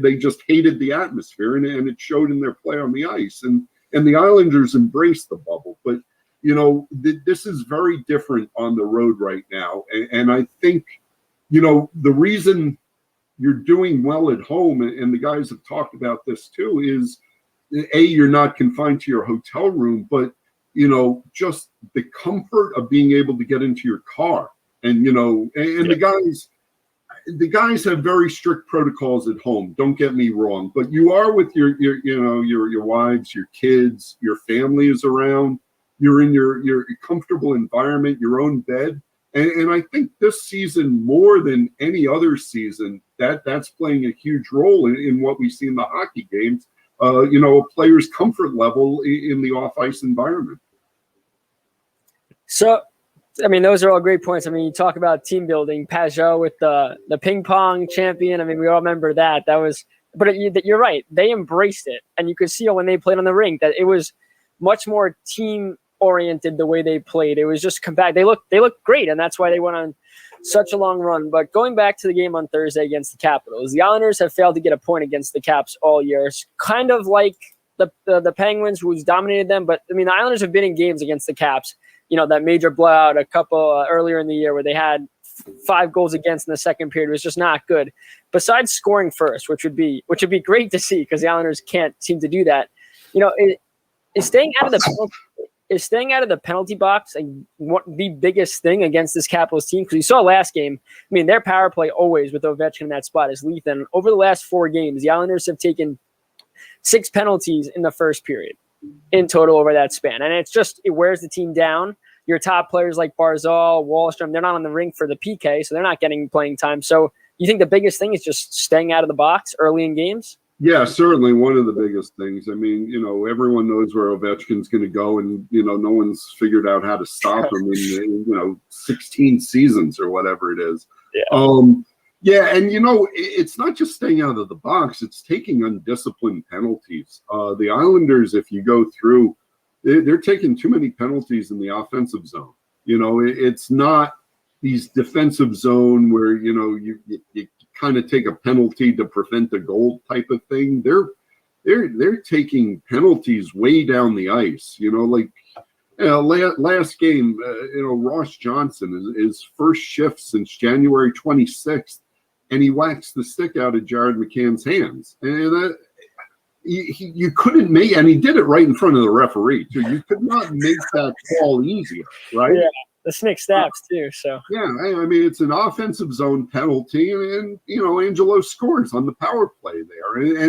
they just hated the atmosphere, and it showed in their play on the ice. And the Islanders embraced the bubble. But, you know, this is very different on the road right now. And I think, you know, the reason you're doing well at home, and the guys have talked about this too, is you're not confined to your hotel room, but, you know, just the comfort of being able to get into your car. And, you know, and the guys have very strict protocols at home. Don't get me wrong, but you are with your wives, your kids, your family is around. You're in your comfortable environment, your own bed. And I think this season, more than any other season, that's playing a huge role in what we see in the hockey games. You know, a player's comfort level in the off-ice environment. So, I mean, those are all great points. I mean, you talk about team building, Pajot with the ping pong champion. I mean, we all remember that. But you're right. They embraced it. And you could see when they played on the rink that it was much more team oriented the way they played. It was just compact. They looked great, and that's why they went on such a long run. But going back to the game on Thursday against the Capitals, the Islanders have failed to get a point against the Caps all year. It's kind of like the Penguins, who's dominated them. But I mean, the Islanders have been in games against the Caps. You know, that major blowout a couple earlier in the year where they had 5 goals against in the second period was just not good. Besides scoring first, which would be great to see because the Islanders can't seem to do that. You know, is staying out of the penalty box and what the biggest thing against this Capitals team? Because you saw last game, I mean, their power play always with Ovechkin in that spot is lethal. And over the last 4 games, the Islanders have taken 6 penalties in the first period in total over that span. And it wears the team down. Your top players like Barzal, Wallstrom, they're not on the rink for the PK, so they're not getting playing time. So you think the biggest thing is just staying out of the box early in games? Yeah, certainly one of the biggest things. I mean, you know, everyone knows where Ovechkin's going to go, and, you know, no one's figured out how to stop him in, you know, 16 seasons or whatever it is. Yeah. And, you know, it's not just staying out of the box. It's taking undisciplined penalties. The Islanders, if you go through, they're taking too many penalties in the offensive zone. You know, it's not these defensive zone where, you know, you kind of take a penalty to prevent a goal type of thing. They're taking penalties way down the ice. You know, like, you know, last game, you know, Ross Johnson is his first shift since January 26th, and he whacks the stick out of Jared McCann's hands. And you couldn't make, and he did it right in front of the referee too. You could not make that call easier, right? Yeah, the Snick snaps too. So yeah, I mean it's an offensive zone penalty, and Angelo scores on the power play there,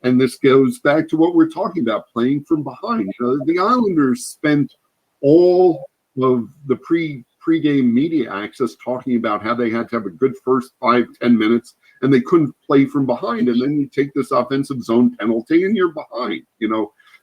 and this goes back to what we're talking about, playing from behind. The Islanders spent all of the pregame media access talking about how they had to have a good first 5-10 minutes, and they couldn't play from behind. And then you take this offensive zone penalty, and you're behind.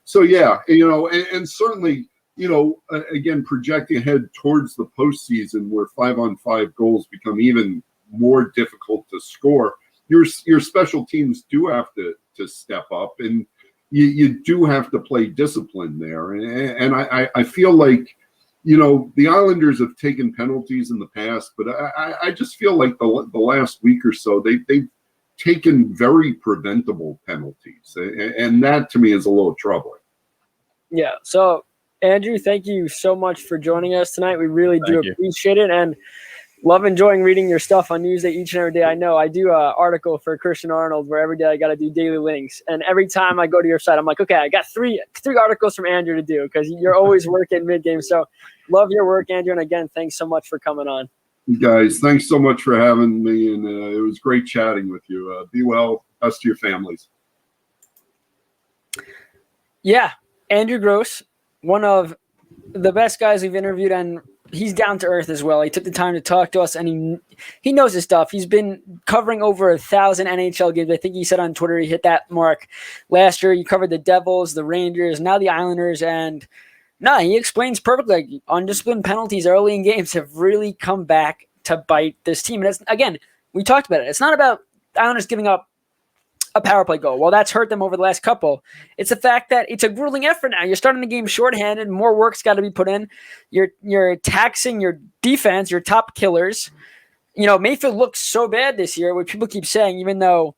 So yeah, and certainly, again, projecting ahead towards the postseason, where 5-on-5 goals become even more difficult to score, your special teams do have to step up, and you do have to play discipline there. And I feel like, the Islanders have taken penalties in the past, but I just feel like the last week or so, they've taken very preventable penalties. And that to me is a little troubling. yeah. So Andrew, thank you so much for joining us tonight. We really do appreciate it, and love enjoying reading your stuff on Newsday each and every day. I know I do an article for Christian Arnold where every day I got to do daily links. And every time I go to your site, I'm like, okay, I got three articles from Andrew to do because you're always working mid-game. So love your work, Andrew. And again, thanks so much for coming on. Guys, thanks so much for having me. And it was great chatting with you. Be well. Best to your families. Yeah. Andrew Gross, one of the best guys we've interviewed, and he's down to earth as well. He took the time to talk to us, and he knows his stuff. He's been covering over 1,000 NHL games. I think he said on Twitter he hit that mark last year. He covered the Devils, the Rangers, now the Islanders, and he explains perfectly. Like, undisciplined penalties early in games have really come back to bite this team. And again, we talked about it. It's not about the Islanders giving up a power play goal. Well, that's hurt them over the last couple. It's the fact that it's a grueling effort now. You're starting the game shorthanded. More work's got to be put in. You're taxing your defense, your top killers. Mayfield looks so bad this year, what people keep saying, even though,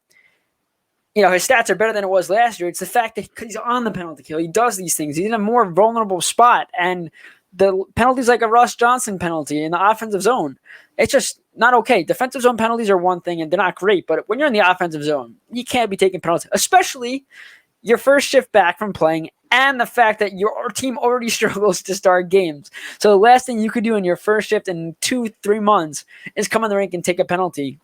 his stats are better than it was last year. It's the fact that he's on the penalty kill. He does these things. He's in a more vulnerable spot. And the penalties like a Ross Johnson penalty in the offensive zone, it's just not okay. Defensive zone penalties are one thing, and they're not great. But when you're in the offensive zone, you can't be taking penalties, especially your first shift back from playing, and the fact that your team already struggles to start games. So the last thing you could do in your first shift in 2-3 months is come on the rink and take a penalty.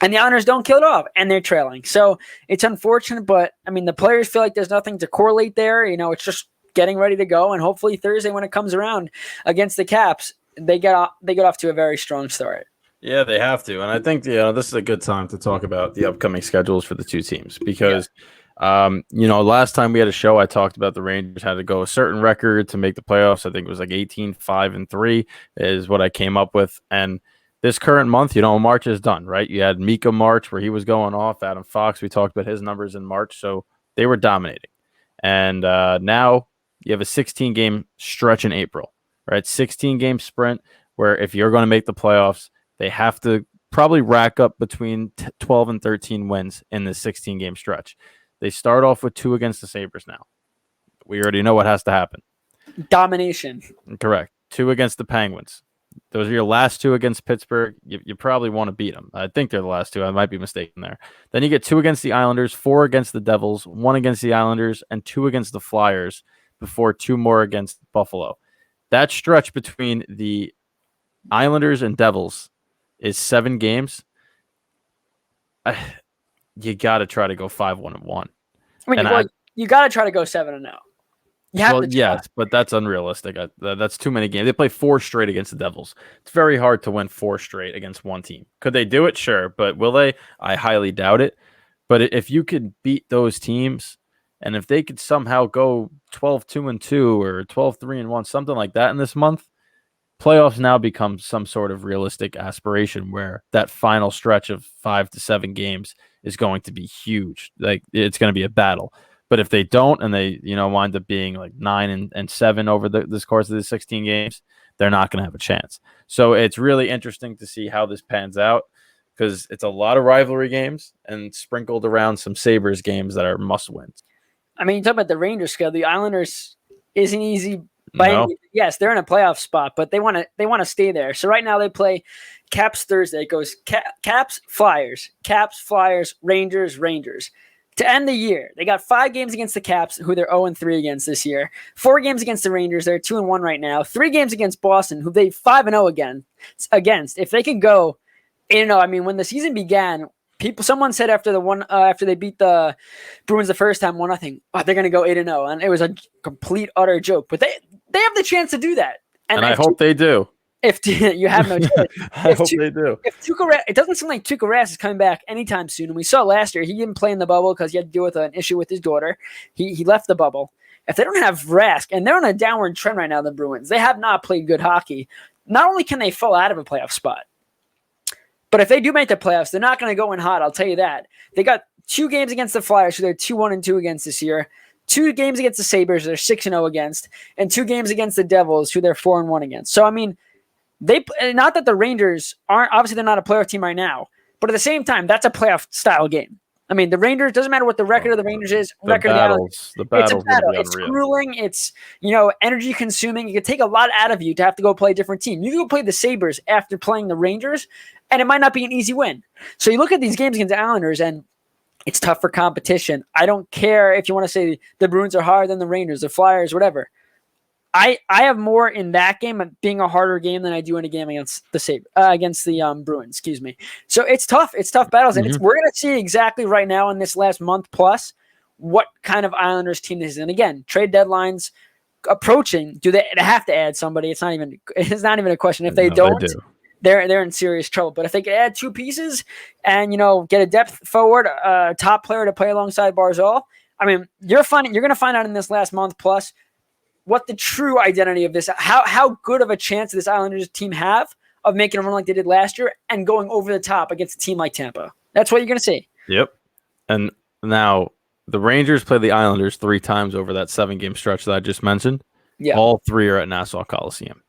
And the Islanders don't kill it off, and they're trailing. So it's unfortunate, but, the players feel like there's nothing to correlate there. It's just getting ready to go, and hopefully Thursday when it comes around against the Caps, they get off to a very strong start. Yeah, they have to. And I think, this is a good time to talk about the upcoming schedules for the two teams because, last time we had a show, I talked about the Rangers had to go a certain record to make the playoffs. I think it was like 18-5-3 is what I came up with. And this current month, March is done, right? You had Mika March where he was going off. Adam Fox, we talked about his numbers in March. So they were dominating. And now you have a 16-game stretch in April, right? 16-game sprint where if you're going to make the playoffs, they have to probably rack up between 12 and 13 wins in this 16-game stretch. They start off with 2 against the Sabres now. We already know what has to happen. Domination. Correct. 2 against the Penguins. Those are your last 2 against Pittsburgh. You probably want to beat them. I think they're the last 2. I might be mistaken there. Then you get 2 against the Islanders, 4 against the Devils, 1 against the Islanders, and 2 against the Flyers before 2 more against Buffalo. That stretch between the Islanders and Devils is 7 games. You got to try to go 5-1-1. You got to try to go 7-0. Yes, but that's unrealistic. That's too many games. They play 4 straight against the Devils. It's very hard to win 4 straight against one team. Could they do it? Sure, but will they? I highly doubt it. But if you could beat those teams, and if they could somehow go 12-2-2 or 12-3-1, something like that in this month, playoffs now become some sort of realistic aspiration where that final stretch of 5 to 7 games is going to be huge. Like it's going to be a battle. But if they don't and they, wind up being like 9-7 over this course of the 16 games, they're not going to have a chance. So it's really interesting to see how this pans out because it's a lot of rivalry games and sprinkled around some Sabres games that are must wins. You talk about the Rangers schedule. The Islanders isn't easy. Yes, they're in a playoff spot, but they want to stay there. So right now they play Caps Thursday. It goes Caps, Flyers, Rangers. to end the year, they got 5 games against the Caps, who they're 0-3 against this year. 4 games against the Rangers, they're 2-1 right now. 3 games against Boston, who they 5-0 against. If they could go 8-0, I mean, when the season began, someone said after they beat the Bruins the first time 1-0, they're going to go 8-0, and it was a complete utter joke. But they have the chance to do that, and I hope they do. If you have no choice, I hope they do. It doesn't seem like Tuukka Rask is coming back anytime soon. And we saw last year he didn't play in the bubble because he had to deal with an issue with his daughter. He left the bubble. If they don't have Rask, and they're on a downward trend right now, the Bruins, they have not played good hockey. Not only can they fall out of a playoff spot, but if they do make the playoffs, they're not going to go in hot. I'll tell you that. They got 2 games against the Flyers, who they're 2-1-2 against this year. 2 games against the Sabres, they're 6-0 against, and 2 games against the Devils, who they're 4-1 against. So I mean. Not that the Rangers aren't, obviously they're not a playoff team right now, but at the same time, that's a playoff style game. I mean, the Rangers, doesn't matter what the record of the Rangers is, the battles, it's a battle. It's grueling. It's, energy consuming. It could take a lot out of you to have to go play a different team. You can go play the Sabres after playing the Rangers, and it might not be an easy win. So you look at these games against the Islanders, and it's tough for competition. I don't care if you want to say the Bruins are harder than the Rangers, the Flyers, whatever. I have more in that game being a harder game than I do in a game against the Bruins. Excuse me. So it's tough. It's tough battles, and we're going to see exactly right now in this last month plus what kind of Islanders team this is. And again, trade deadlines approaching. Do they have to add somebody? It's not even a question. If they don't, they're in serious trouble. But if they could add 2 pieces and get a depth forward, top player to play alongside Barzal, I mean, you're going to find out in this last month plus what the true identity of this, how good of a chance this Islanders team have of making a run like they did last year and going over the top against a team like Tampa. That's what you're going to see. Yep. And now the Rangers play the Islanders 3 times over that 7-game stretch that I just mentioned. Yeah. All 3 are at Nassau Coliseum.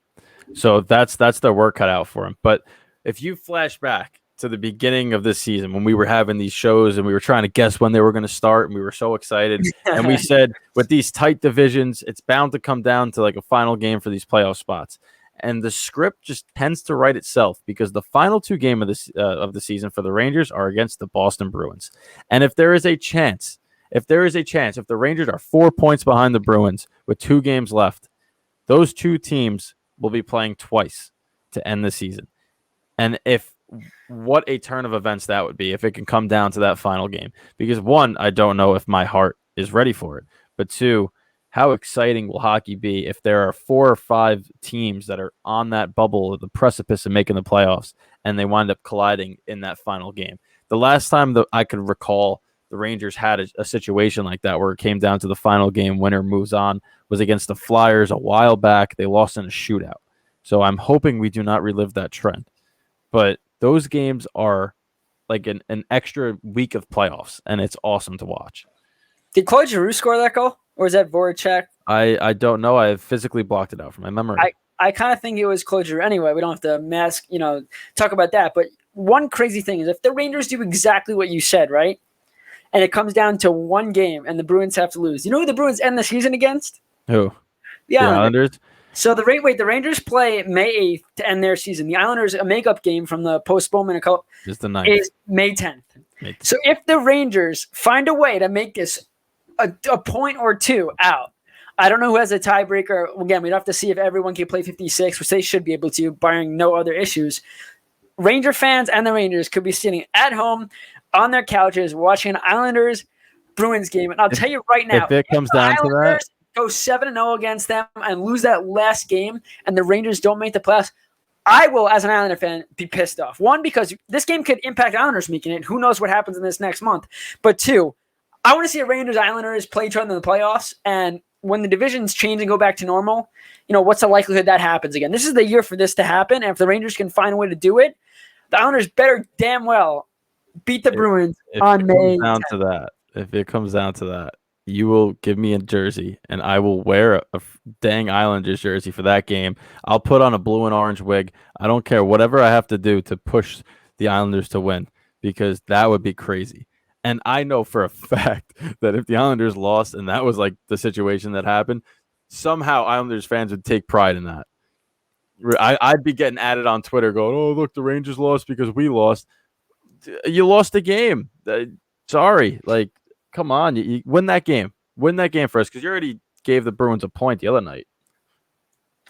So that's their work cut out for them. But if you flash back to the beginning of this season when we were having these shows and we were trying to guess when they were going to start and we were so excited and we said with these tight divisions, it's bound to come down to like a final game for these playoff spots. And the script just tends to write itself because the final 2 games of the season for the Rangers are against the Boston Bruins. And if the Rangers are 4 points behind the Bruins with 2 games left, those 2 teams will be playing twice to end the season. And what a turn of events that would be if it can come down to that final game. Because 1, I don't know if my heart is ready for it. But 2, how exciting will hockey be if there are 4 or 5 teams that are on that bubble, the precipice of making the playoffs, and they wind up colliding in that final game. The last time that I could recall the Rangers had a situation like that where it came down to the final game, winner moves on, was against the Flyers a while back. They lost in a shootout. So I'm hoping we do not relive that trend. But those games are like an extra week of playoffs, and it's awesome to watch. Did Claude Giroux score that goal, or is that Voracek? I don't know. I have physically blocked it out from my memory. I kind of think it was Claude Giroux. Anyway, we don't have to talk about that. But one crazy thing is if the Rangers do exactly what you said, right, and it comes down to 1 game and the Bruins have to lose, you know who the Bruins end the season against? Who? The Islanders. So the Rangers play May 8th to end their season. The Islanders, a makeup game from the postponement is the 9th. Is May 10th. So if the Rangers find a way to make this a point or 2 out, I don't know who has a tiebreaker. Again, we'd have to see if everyone can play 56, which they should be able to, barring no other issues. Ranger fans and the Rangers could be sitting at home on their couches watching an Islanders-Bruins game. And I'll tell you right now, if it comes down to that, go 7-0 against them and lose that last game and the Rangers don't make the playoffs, I will, as an Islander fan, be pissed off. 1, because this game could impact Islanders making it. Who knows what happens in this next month. But 2, I want to see the Rangers-Islanders play each other in the playoffs, and when the divisions change and go back to normal, what's the likelihood that happens again? This is the year for this to happen, and if the Rangers can find a way to do it, the Islanders better damn well beat the Bruins on May 10th. If it comes down to that, you will give me a jersey, and I will wear a dang Islanders jersey for that game. I'll put on a blue and orange wig. I don't care. Whatever I have to do to push the Islanders to win, because that would be crazy. And I know for a fact that if the Islanders lost and that was like the situation that happened, somehow Islanders fans would take pride in that. I'd be getting added on Twitter going, oh, look, the Rangers lost because we lost. You lost the game. Sorry. Like, come on, you win that game. Win that game first, because you already gave the Bruins a point the other night.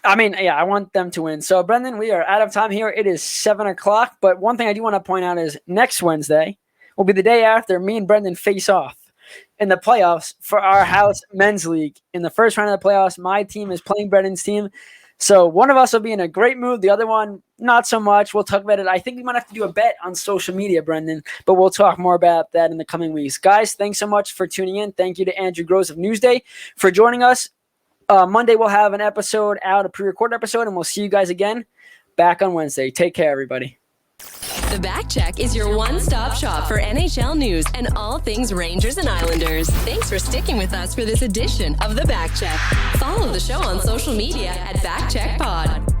I mean, yeah, I want them to win. So, Brendan, we are out of time here. It is 7 o'clock. But one thing I do want to point out is next Wednesday will be the day after me and Brendan face off in the playoffs for our house men's league. In the first round of the playoffs, my team is playing Brendan's team. So one of us will be in a great mood. The other one, not so much. We'll talk about it. I think we might have to do a bet on social media, Brendan, but we'll talk more about that in the coming weeks. Guys, thanks so much for tuning in. Thank you to Andrew Gross of Newsday for joining us. Monday, we'll have an episode out, a pre-recorded episode, and we'll see you guys again back on Wednesday. Take care, everybody. The Backcheck is your one-stop shop for NHL news and all things Rangers and Islanders. Thanks for sticking with us for this edition of The Backcheck. Follow the show on social media at Backcheck Pod.